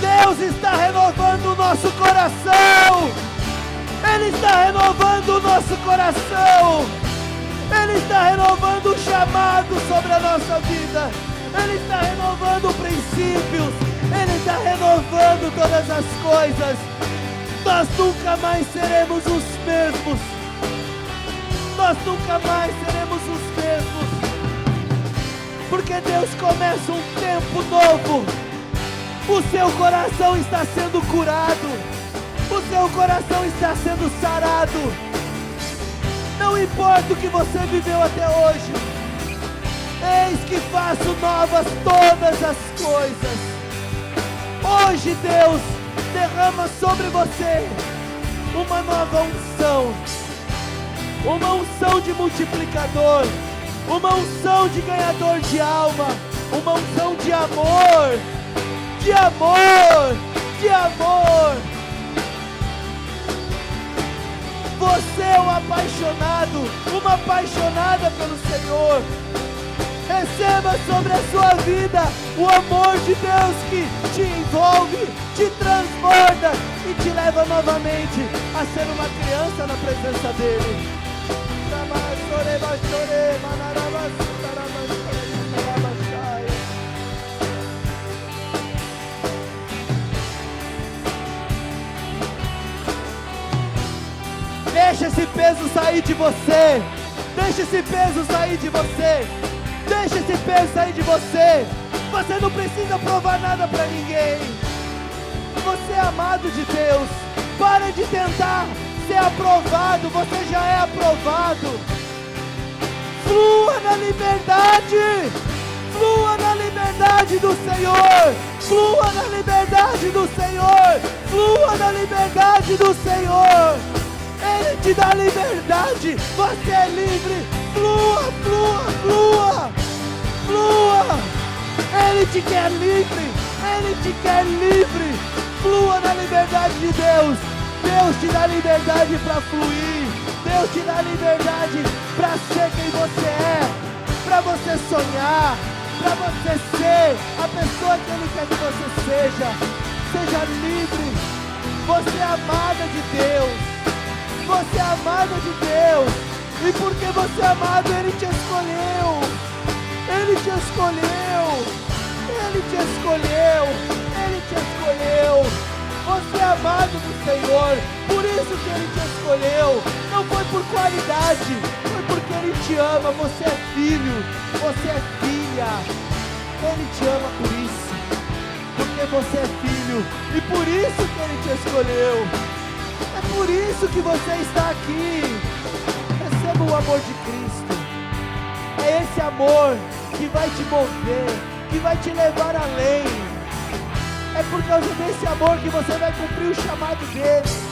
Deus está renovando o nosso coração. Ele está renovando o nosso coração. Ele está renovando o chamado sobre a nossa vida. Ele está renovando princípios. Ele está renovando todas as coisas. Nós nunca mais seremos os mesmos. Nós nunca mais seremos os mesmos. Porque Deus começa um tempo novo. O seu coração está sendo curado. O seu coração está sendo sarado. Não importa o que você viveu até hoje. Eis que faço novas todas as coisas. Hoje Deus derrama sobre você uma nova unção. Uma unção de multiplicador. Uma unção de ganhador de alma. Uma unção de amor. De amor. De amor. Você é um apaixonado. Uma apaixonada pelo Senhor. Receba sobre a sua vida o amor de Deus que te envolve, te transborda e te leva novamente a ser uma criança na presença dEle. Deixa esse peso sair de você. Deixa esse peso sair de você. Deixa esse peso sair de você. Você não precisa provar nada para ninguém. Você é amado de Deus. Para de tentar ser aprovado. Você já é aprovado. Flua na liberdade. Flua na liberdade do Senhor. Flua na liberdade do Senhor. Flua na liberdade do Senhor. Ele te dá liberdade. Você é livre. Flua, flua, flua. Flua. Ele te quer livre. Ele te quer livre. Flua na liberdade de Deus. Deus te dá liberdade para fluir. Deus te dá liberdade para ser quem você é. Para você sonhar. Para você ser a pessoa que Ele quer que você seja. Seja livre. Você é amada de Deus. Você é amada de Deus. E porque você é amado, Ele te escolheu. Ele te escolheu, Ele te escolheu, Ele te escolheu. Você é amado do Senhor, por isso que Ele te escolheu. Não foi por qualidade, foi porque Ele te ama. Você é filho, você é filha. Ele te ama por isso, porque você é filho, e por isso que Ele te escolheu. É por isso que você está aqui. Receba o amor de Cristo. É esse amor que vai te mover, que vai te levar além. É por causa desse amor que você vai cumprir o chamado dele.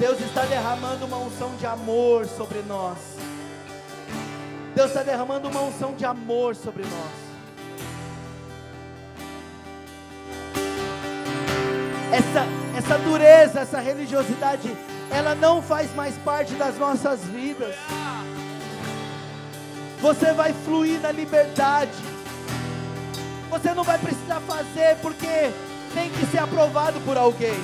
Deus está derramando uma unção de amor sobre nós. Deus está derramando uma unção de amor sobre nós. Essa dureza, essa religiosidade, ela não faz mais parte das nossas vidas. Você vai fluir na liberdade. Você não vai precisar fazer porque tem que ser aprovado por alguém.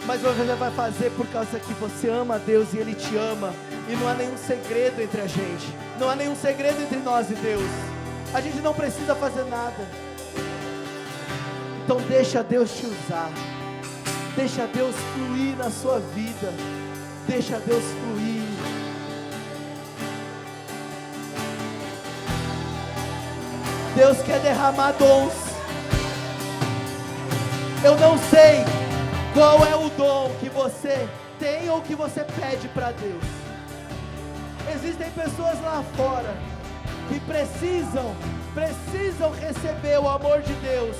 Mas você vai fazer por causa que você ama a Deus e Ele te ama. E não há nenhum segredo entre a gente. Não há nenhum segredo entre nós e Deus. A gente não precisa fazer nada. Então deixa Deus te usar. Deixa Deus fluir na sua vida. Deixa Deus fluir. Deus quer derramar dons. Eu não sei qual é o dom que você tem ou que você pede para Deus. Existem pessoas lá fora que precisam receber o amor de Deus.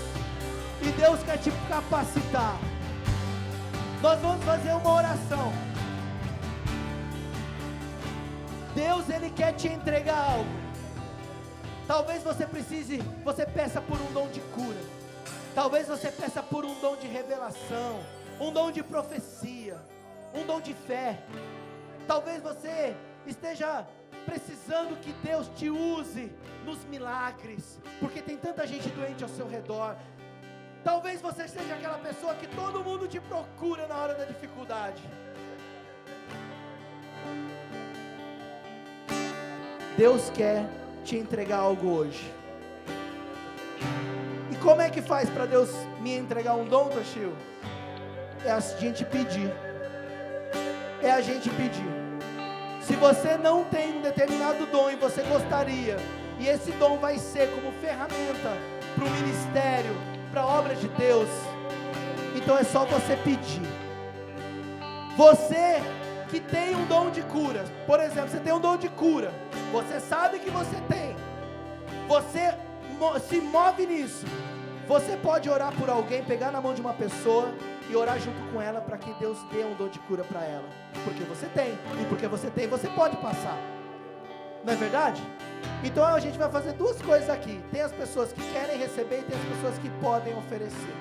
E Deus quer te capacitar. Nós vamos fazer uma oração. Deus, Ele quer te entregar algo. Talvez você peça por um dom de cura. Talvez você peça por um dom de revelação, um dom de profecia, um dom de fé. Talvez você esteja precisando que Deus te use nos milagres, porque tem tanta gente doente ao seu redor. Talvez você seja aquela pessoa que todo mundo te procura na hora da dificuldade. Deus quer te entregar algo hoje. E como é que faz para Deus me entregar um dom, Toshio? É a gente pedir. É a gente pedir. Se você não tem um determinado dom e você gostaria, e esse dom vai ser como ferramenta para o ministério, para a obra de Deus, então é só você pedir. Você que tem um dom de cura, por exemplo, você tem um dom de cura, você sabe que você tem, você se move nisso, você pode orar por alguém, pegar na mão de uma pessoa e orar junto com ela para que Deus dê um dom de cura para ela, porque você tem, e porque você tem, você pode passar, não é verdade? Então a gente vai fazer duas coisas aqui, tem as pessoas que querem receber e tem as pessoas que podem oferecer,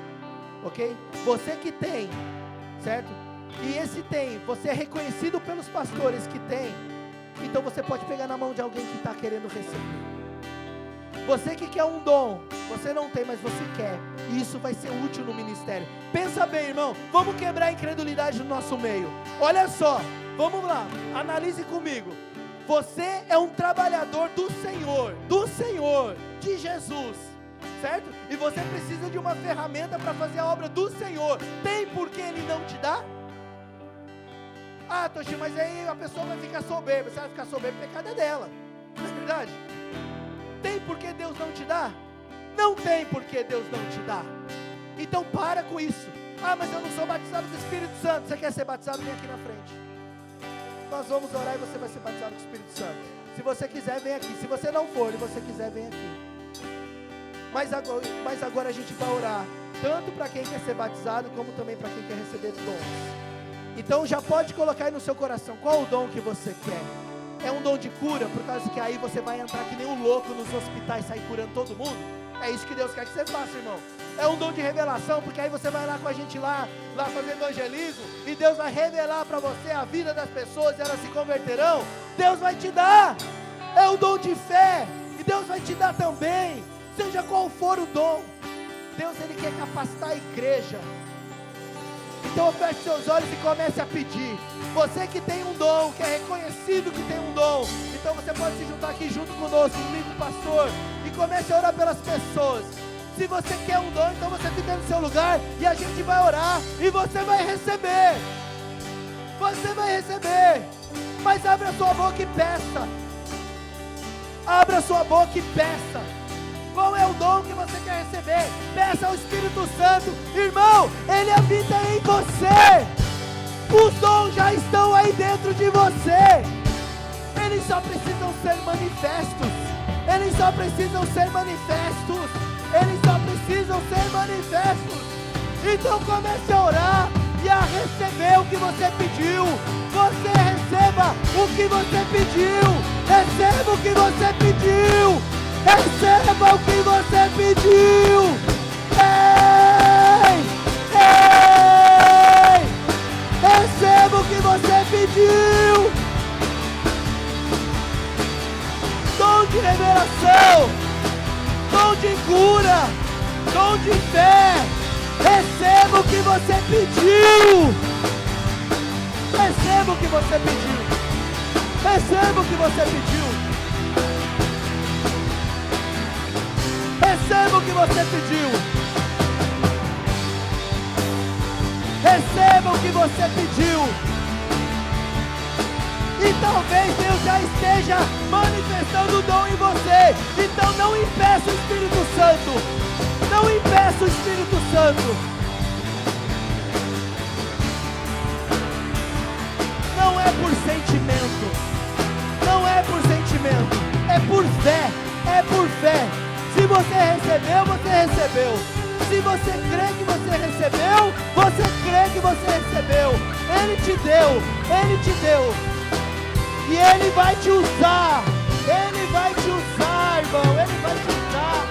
ok? Você que tem, certo? E esse tem, você é reconhecido pelos pastores que tem, então você pode pegar na mão de alguém que está querendo receber. Você que quer um dom, você não tem, mas você quer, e isso vai ser útil no ministério. Pensa bem, irmão, vamos quebrar a incredulidade no nosso meio. Olha só, vamos lá, analise comigo. Você é um trabalhador do Senhor, de Jesus, certo? E você precisa de uma ferramenta para fazer a obra do Senhor. Tem por que Ele não te dá? Ah, Toshi, mas aí a pessoa vai ficar soberba. Se ela ficar soberba, o pecado é dela. Não é verdade? Tem por que Deus não te dá? Não tem por que Deus não te dá. Então para com isso. Ah, mas eu não sou batizado com o Espírito Santo. Você quer ser batizado? Vem aqui na frente. Nós vamos orar e você vai ser batizado com o Espírito Santo. Se você quiser, vem aqui. Se você não for e você quiser, vem aqui. Mas agora a gente vai orar, tanto para quem quer ser batizado, como também para quem quer receber dons. Então já pode colocar aí no seu coração, qual o dom que você quer? É um dom de cura, por causa que aí você vai entrar que nem um louco nos hospitais, sair curando todo mundo? É isso que Deus quer que você faça, irmão. É um dom de revelação, porque aí você vai lá com a gente lá fazer evangelismo, e Deus vai revelar para você a vida das pessoas, e elas se converterão. Deus vai te dar. É o dom de fé, e Deus vai te dar também, seja qual for o dom. Deus, Ele quer capacitar a igreja. Então feche seus olhos e comece a pedir. Você que tem um dom, que é reconhecido que tem um dom, então você pode se juntar aqui junto conosco, comigo, pastor, e comece a orar pelas pessoas. Se você quer um dom, então você fica no seu lugar e a gente vai orar e você vai receber. Você vai receber. Mas abra a sua boca e peça. Abra a sua boca e peça. Qual é o dom que você quer receber? Peça ao Espírito Santo. Irmão, Ele habita em você. Os dons já estão aí dentro de você. Eles só precisam ser manifestos. Eles só precisam ser manifestos. Eles só precisam ser manifestos. Então comece a orar e a receber o que você pediu. Você receba o que você pediu. Receba o que você pediu. Receba o que você pediu. Ei! Ei! Receba o que você pediu. Dom de revelação, dom de cura, dom de fé. Receba o que você pediu. Receba o que você pediu. Receba o que você pediu. Receba o que você pediu. Receba o que você pediu. E talvez Deus já esteja manifestando o dom em você. Então não impeça o Espírito Santo. Não impeça o Espírito Santo. Não é por sentimento. Não é por sentimento. É por fé. É por fé. Se você recebeu, você recebeu. Se você crê que você recebeu, você crê que você recebeu. Ele te deu. Ele te deu. E Ele vai te usar. Ele vai te usar, irmão. Ele vai te usar.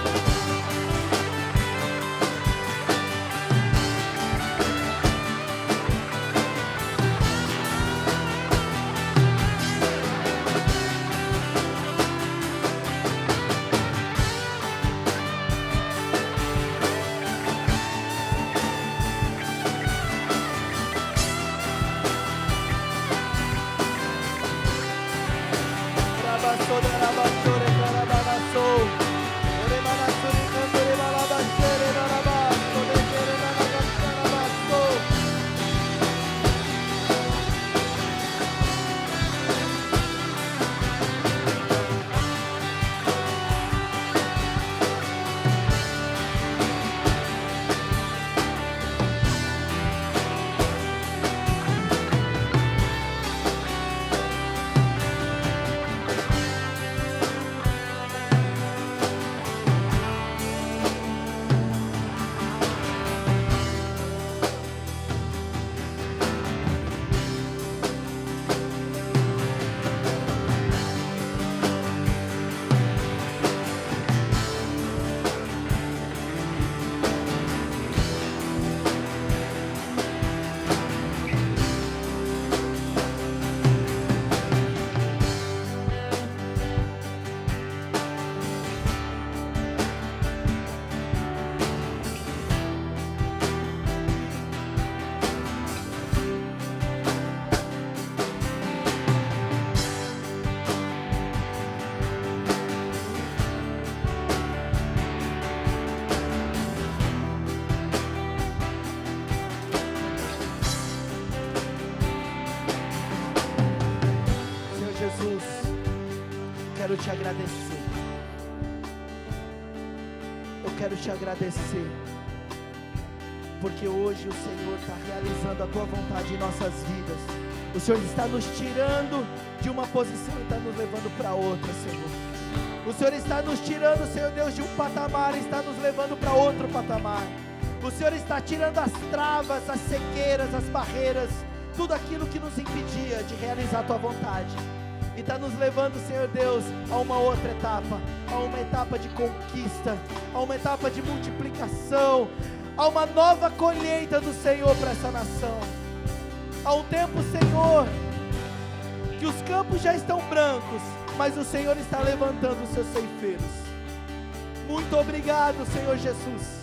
te agradecer. Eu quero te agradecer, porque hoje o Senhor está realizando a tua vontade em nossas vidas. O Senhor está nos tirando de uma posição e está nos levando para outra, Senhor. O Senhor está nos tirando, Senhor Deus, de um patamar e está nos levando para outro patamar. O Senhor está tirando as travas, as cegueiras, as barreiras, tudo aquilo que nos impedia de realizar a tua vontade. E está nos levando, Senhor Deus, a uma outra etapa, a uma etapa de conquista, a uma etapa de multiplicação, a uma nova colheita do Senhor para essa nação. Há um tempo, Senhor, que os campos já estão brancos, mas o Senhor está levantando os seus ceifeiros. Muito obrigado, Senhor Jesus.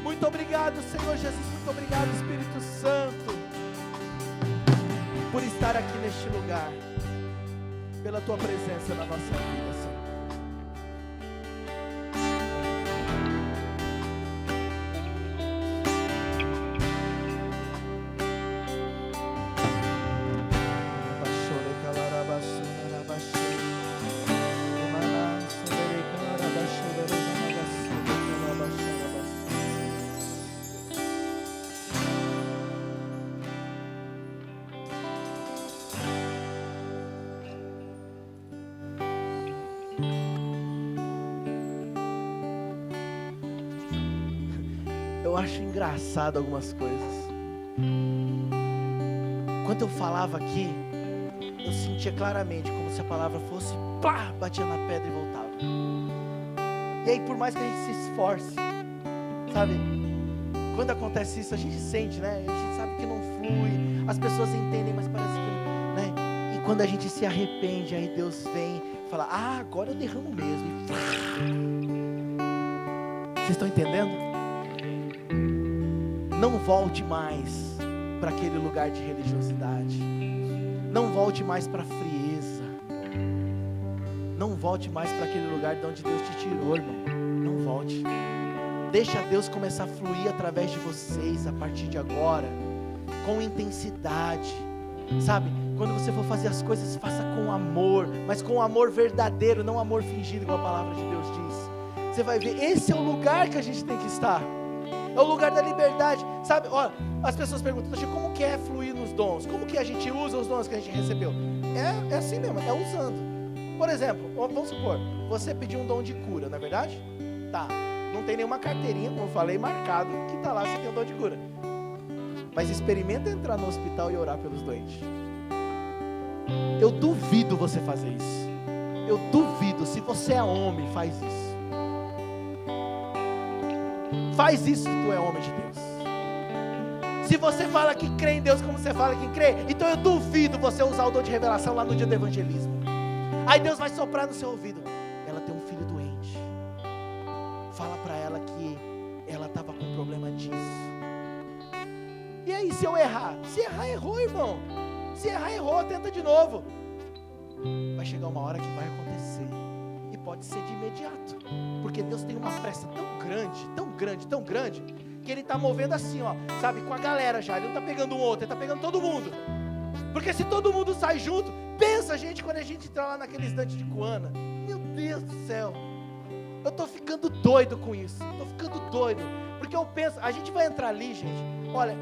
Muito obrigado, Senhor Jesus. Muito obrigado, Espírito Santo, por estar aqui neste lugar, pela tua presença na nossa vida, Senhor. Eu acho engraçado algumas coisas. Quando eu falava aqui, eu sentia claramente como se a palavra fosse, plá, batia na pedra e voltava. E aí, por mais que a gente se esforce, sabe? Quando acontece isso, a gente sente, né? A gente sabe que não flui, as pessoas entendem, mas parece que, né? E quando a gente se arrepende, aí Deus vem e fala, agora eu derramo mesmo. E plá. Vocês estão entendendo? Não volte mais para aquele lugar de religiosidade. Não volte mais para a frieza. Não volte mais para aquele lugar de onde Deus te tirou, irmão. Não volte. Deixa Deus começar a fluir através de vocês a partir de agora, com intensidade. Sabe? Quando você for fazer as coisas, faça com amor, mas com amor verdadeiro, não amor fingido, como a palavra de Deus diz. Você vai ver, esse é o lugar que a gente tem que estar. É o lugar da liberdade, sabe? Olha, as pessoas perguntam, como que é fluir nos dons? Como que a gente usa os dons que a gente recebeu? É assim mesmo, é usando. Por exemplo, vamos supor, você pediu um dom de cura, não é verdade? Tá, não tem nenhuma carteirinha, como eu falei, marcado, que tá lá, você tem um dom de cura. Mas experimenta entrar no hospital e orar pelos doentes. Eu duvido você fazer isso. Eu duvido, se você é homem, faz isso. Faz isso se tu é homem de Deus. Se você fala que crê em Deus como você fala que crê, então eu duvido você usar o dom de revelação lá no dia do evangelismo. Aí Deus vai soprar no seu ouvido, ela tem um filho doente, fala para ela que ela estava com problema disso. E aí, se eu errar? Se errar, errou, irmão. Se errar, errou, tenta de novo. Vai chegar uma hora que vai acontecer. E pode ser de imediato. Porque Deus tem uma pressa tão grande, tão grande, tão grande, que Ele está movendo assim, ó, sabe, com a galera já. Ele não está pegando um outro, Ele está pegando todo mundo. Porque se todo mundo sai junto, pensa, gente, quando a gente entrar lá naquele estante de Coana, meu Deus do céu, eu estou ficando doido com isso. Estou ficando doido. Porque eu penso, a gente vai entrar ali, gente, olha,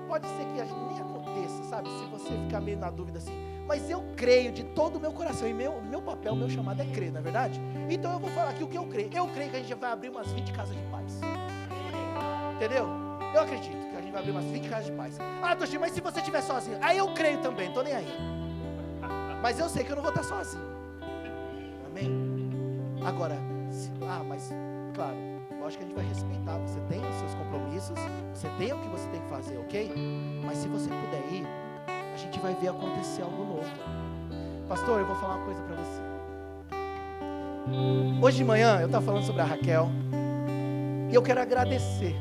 pode ser que a gente nem aconteça, sabe, se você ficar meio na dúvida assim, mas eu creio de todo o meu coração, e meu papel, meu chamado é crer, não é verdade? Então eu vou falar aqui o que eu creio. Eu creio que a gente vai abrir umas 20 casas de paz. Entendeu? Eu acredito que a gente vai abrir umas 20 casas de paz. Toxinho, mas se você estiver sozinho? Aí eu creio também, não estou nem aí. Mas eu sei que eu não vou estar sozinho. Amém? Agora, mas, claro, eu acho que a gente vai respeitar. Você tem os seus compromissos, você tem o que você tem que fazer, ok? Mas se você puder ir, a gente vai ver acontecer algo novo. Pastor, eu vou falar uma coisa para você. Hoje de manhã eu estava falando sobre a Raquel, e eu quero agradecer,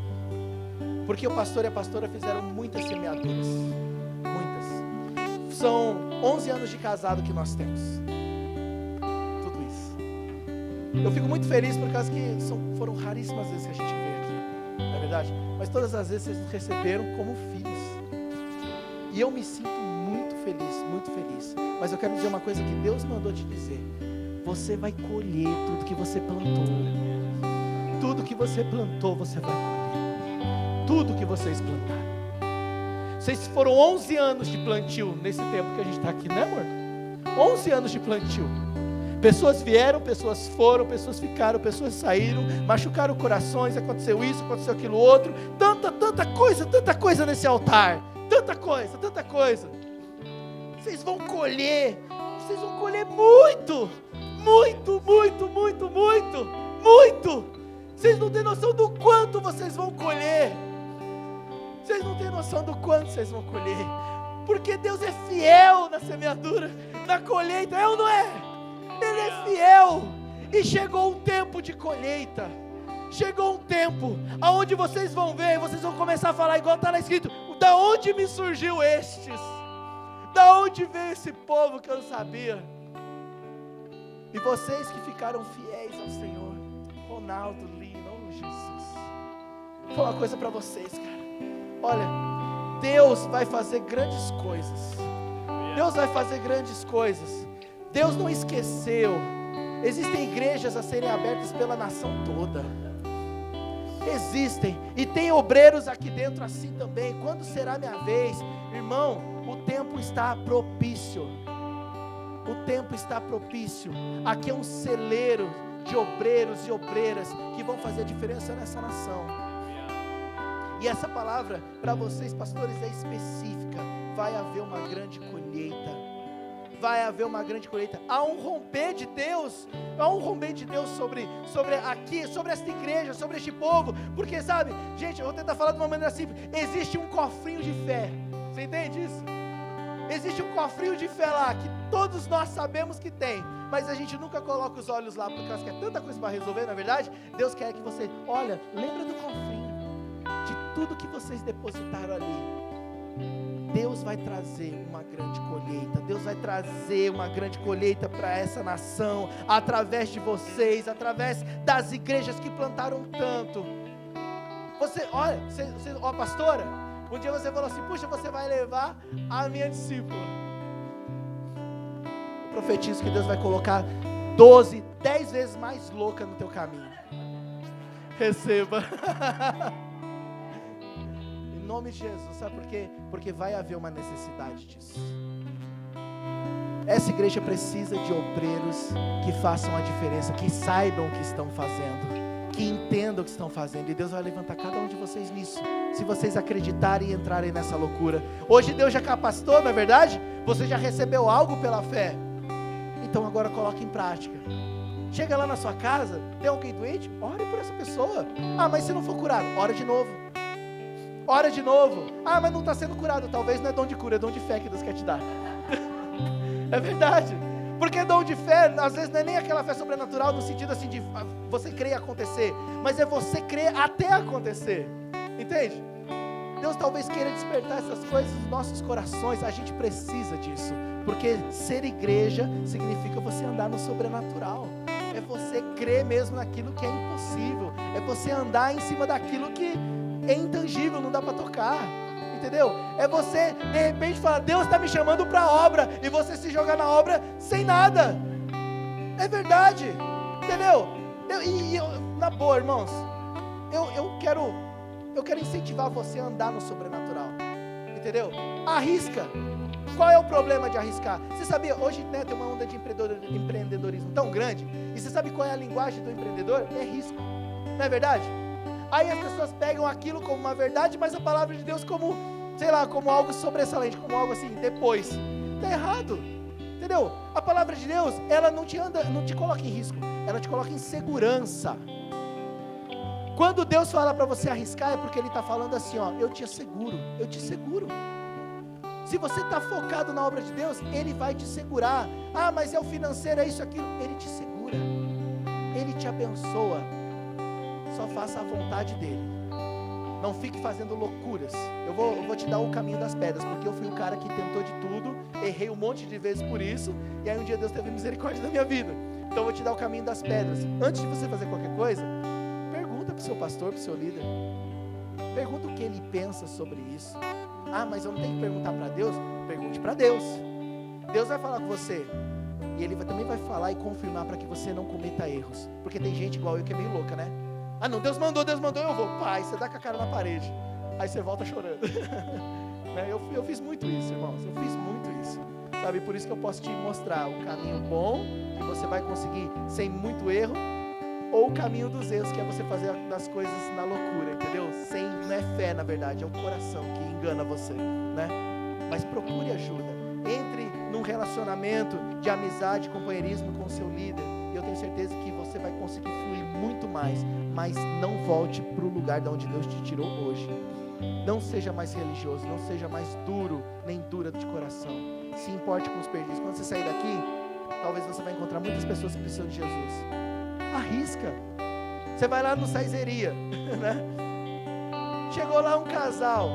porque o pastor e a pastora fizeram muitas semeaduras, muitas. São 11 anos de casado que nós temos, tudo isso. Eu fico muito feliz por causa que foram raríssimas vezes que a gente veio aqui, não é verdade? Mas todas as vezes vocês nos receberam como filhos, e eu me sinto muito feliz, muito feliz. Mas eu quero dizer uma coisa que Deus mandou te dizer: você vai colher tudo que você plantou. Tudo que você plantou, você vai colher. Tudo que vocês plantaram. Vocês foram 11 anos de plantio nesse tempo que a gente está aqui, né, amor? 11 anos de plantio. Pessoas vieram, pessoas foram, pessoas ficaram, pessoas saíram, machucaram corações, aconteceu isso, aconteceu aquilo outro. Tanta coisa nesse altar. Tanta coisa. Vocês vão colher muito. Vocês não têm noção do quanto vocês vão colher. Vocês não têm noção do quanto vocês vão colher. Porque Deus é fiel na semeadura, na colheita, é ou não é? Ele é fiel. E chegou um tempo de colheita. Chegou um tempo aonde vocês vão ver, vocês vão começar a falar igual está lá escrito: da onde me surgiu estes? Da onde veio esse povo que eu não sabia? E vocês que ficaram fiéis ao Senhor, Ronaldo, Lino, oh Jesus, vou falar uma coisa para vocês, cara. Olha, Deus vai fazer grandes coisas. Deus vai fazer grandes coisas. Deus não esqueceu. Existem igrejas a serem abertas pela nação toda. Existem. E tem obreiros aqui dentro assim também. Quando será minha vez? Irmão, o tempo está propício. O tempo está propício. Aqui é um celeiro de obreiros e obreiras que vão fazer a diferença nessa nação. E essa palavra para vocês, pastores, é específica. Vai haver uma grande colheita. Vai haver uma grande colheita. Há um romper de Deus. Há um romper de Deus sobre aqui, sobre esta igreja, sobre este povo. Porque sabe, gente, eu vou tentar falar de uma maneira simples. Existe um cofrinho de fé. Você entende isso? Existe um cofrinho de fé lá, que todos nós sabemos que tem, mas a gente nunca coloca os olhos lá, porque nós quer tanta coisa para resolver, na verdade. Deus quer que você, olha, lembra do cofrinho, de tudo que vocês depositaram ali. Deus vai trazer uma grande colheita. Deus vai trazer uma grande colheita para essa nação, através de vocês, através das igrejas que plantaram tanto. Você, olha, ó pastora, um dia você falou assim: puxa, você vai levar a minha discípula. Eu profetizo que Deus vai colocar 10 vezes mais louca no teu caminho. Receba. Em nome de Jesus, sabe por quê? Porque vai haver uma necessidade disso. Essa igreja precisa de obreiros que façam a diferença, que saibam o que estão fazendo, que entendam o que estão fazendo. E Deus vai levantar cada um de vocês nisso, se vocês acreditarem e entrarem nessa loucura. Hoje Deus já capacitou, não é verdade? Você já recebeu algo pela fé. Então agora coloque em prática. Chega lá na sua casa, tem alguém doente? Ore por essa pessoa. Ah, mas se não for curado, ora de novo. Ora de novo. Ah, mas não está sendo curado. Talvez não é dom de cura, é dom de fé que Deus quer te dar. É verdade. Porque dom de fé, às vezes não é nem aquela fé sobrenatural no sentido assim de você crer acontecer, mas é você crer até acontecer. Entende? Deus talvez queira despertar essas coisas nos nossos corações. A gente precisa disso, porque ser igreja significa você andar no sobrenatural. É você crer mesmo naquilo que é impossível. É você andar em cima daquilo que é intangível, não dá para tocar. Entendeu? É você de repente falar: Deus está me chamando para a obra, e você se jogar na obra sem nada. É verdade. Entendeu? Na boa, irmãos, eu quero incentivar você a andar no sobrenatural. Entendeu? Arrisca. Qual é o problema de arriscar? Você sabia, hoje, né, tem uma onda de empreendedorismo tão grande. E você sabe qual é a linguagem do empreendedor? É risco. Não é verdade? Aí as pessoas pegam aquilo como uma verdade, mas a palavra de Deus como, sei lá, como algo sobressalente, como algo assim, depois. Está errado. Entendeu? A palavra de Deus, ela não te coloca em risco, ela te coloca em segurança. Quando Deus fala para você arriscar, é porque Ele está falando assim, ó: eu te asseguro, eu te seguro. Se você está focado na obra de Deus, Ele vai te segurar. Ah, mas é o financeiro, é isso, aquilo. Ele te segura, Ele te abençoa. Só faça a vontade dEle. Não fique fazendo loucuras. Eu vou te dar o caminho das pedras, porque eu fui o cara que tentou de tudo, errei um monte de vezes por isso, e aí um dia Deus teve misericórdia da minha vida. Então eu vou te dar o caminho das pedras. Antes de você fazer qualquer coisa, pergunta para o seu pastor, para o seu líder. Pergunta o que ele pensa sobre isso. Ah, mas eu não tenho que perguntar para Deus? Pergunte para Deus. Deus vai falar com você. E Ele também vai falar e confirmar para que você não cometa erros. Porque tem gente igual eu que é meio louca, né? Ah não, Deus mandou, eu vou. Pai, você dá com a cara na parede. Aí você volta chorando. Né? Eu fiz muito isso, irmãos. Eu fiz muito isso. Sabe, por isso que eu posso te mostrar o caminho bom, que você vai conseguir sem muito erro, ou o caminho dos erros, que é você fazer das coisas na loucura, entendeu? Não é fé, na verdade, é o coração que engana você, né? Mas procure ajuda. Entre num relacionamento de amizade, companheirismo com o seu líder, e eu tenho certeza que você vai conseguir fluir muito mais, mas não volte para o lugar de onde Deus te tirou hoje. Não seja mais religioso, não seja mais duro, nem dura de coração. Se importe com os perdidos. Quando você sair daqui, talvez você vai encontrar muitas pessoas que precisam de Jesus. Arrisca. Você vai lá no Saizeria, né? Chegou lá um casal,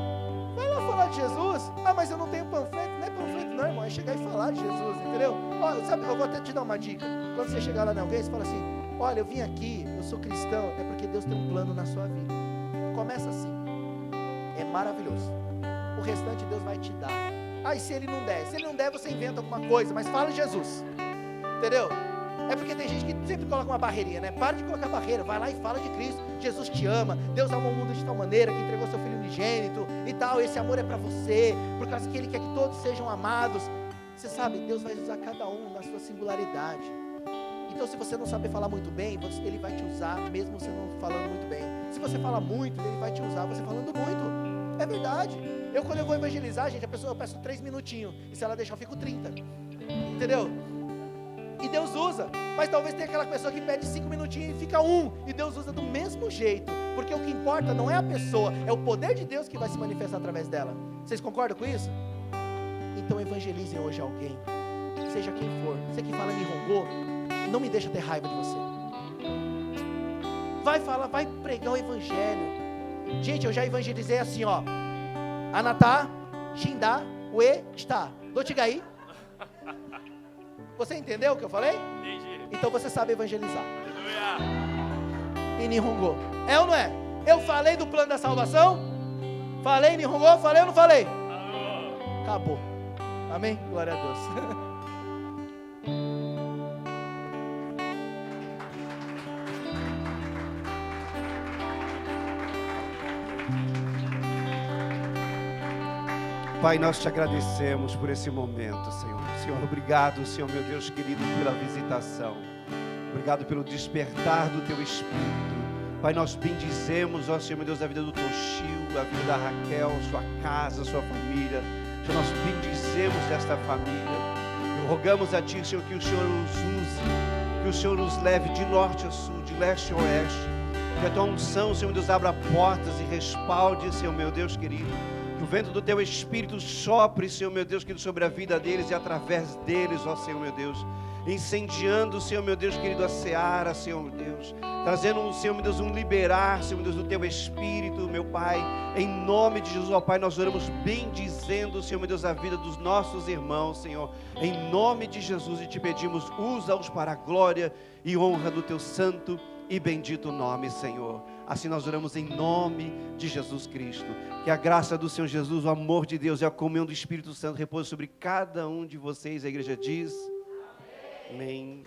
vai lá falar de Jesus. Ah, mas eu não tenho panfleto. Não é panfleto não, irmão, é chegar e falar de Jesus, entendeu? Ó, sabe, eu vou até te dar uma dica. Quando você chegar lá em alguém, você fala assim: olha, eu vim aqui, eu sou cristão, é porque Deus tem um plano na sua vida. Começa assim. É maravilhoso. O restante Deus vai te dar. Ah, e se Ele não der? Se Ele não der, você inventa alguma coisa, mas fala de Jesus. Entendeu? É porque tem gente que sempre coloca uma barreirinha, né? Para de colocar barreira, vai lá e fala de Cristo. Jesus te ama, Deus amou o mundo de tal maneira que entregou seu Filho unigênito e tal. Esse amor é para você, por causa que Ele quer que todos sejam amados. Você sabe, Deus vai usar cada um na sua singularidade. Então, se você não saber falar muito bem, Ele vai te usar, mesmo você não falando muito bem. Se você fala muito, Ele vai te usar você falando muito. É verdade. Quando eu vou evangelizar, gente, eu peço 3 minutinhos. E se ela deixar, eu fico 30. Entendeu? E Deus usa. Mas talvez tenha aquela pessoa que pede 5 minutinhos e fica 1. E Deus usa do mesmo jeito. Porque o que importa não é a pessoa, é o poder de Deus que vai se manifestar através dela. Vocês concordam com isso? Então evangelizem hoje alguém. Seja quem for. Você que fala Nihongo, não me deixa ter raiva de você. Vai falar, vai pregar o evangelho. Gente, eu já evangelizei assim, ó. Anatá, Shindá, Ue, está. Dotigai. Você entendeu o que eu falei? Entendi. Então você sabe evangelizar. Aleluia. Em Nihongo. É ou não é? Eu falei do plano da salvação? Falei em Nihongo? Falei ou não falei? Alô. Acabou. Amém? Glória a Deus. Pai, nós te agradecemos por esse momento, Senhor. Senhor, obrigado, Senhor, meu Deus querido, pela visitação. Obrigado pelo despertar do Teu Espírito. Pai, nós bendizemos, ó Senhor, meu Deus, a vida do Toshio, a vida da Raquel, sua casa, sua família. Senhor, nós bendizemos esta família. E rogamos a Ti, Senhor, que o Senhor os use, que o Senhor nos leve de norte a sul, de leste a oeste. Que a Tua unção, Senhor, meu Deus, abra portas e respalde, Senhor, meu Deus querido. Que o vento do Teu Espírito sopre, Senhor, meu Deus querido, sobre a vida deles e através deles, ó Senhor, meu Deus. Incendiando, Senhor, meu Deus querido, a seara, Senhor, meu Deus. Trazendo, Senhor, meu Deus, um liberar, Senhor, meu Deus, do Teu Espírito, meu Pai. Em nome de Jesus, ó Pai, nós oramos bendizendo, Senhor, meu Deus, a vida dos nossos irmãos, Senhor. Em nome de Jesus, e te pedimos, usa-os para a glória e honra do Teu santo e bendito nome, Senhor. Assim nós oramos em nome de Jesus Cristo. Que a graça do Senhor Jesus, o amor de Deus e a comunhão do Espírito Santo repouse sobre cada um de vocês. A igreja diz: amém.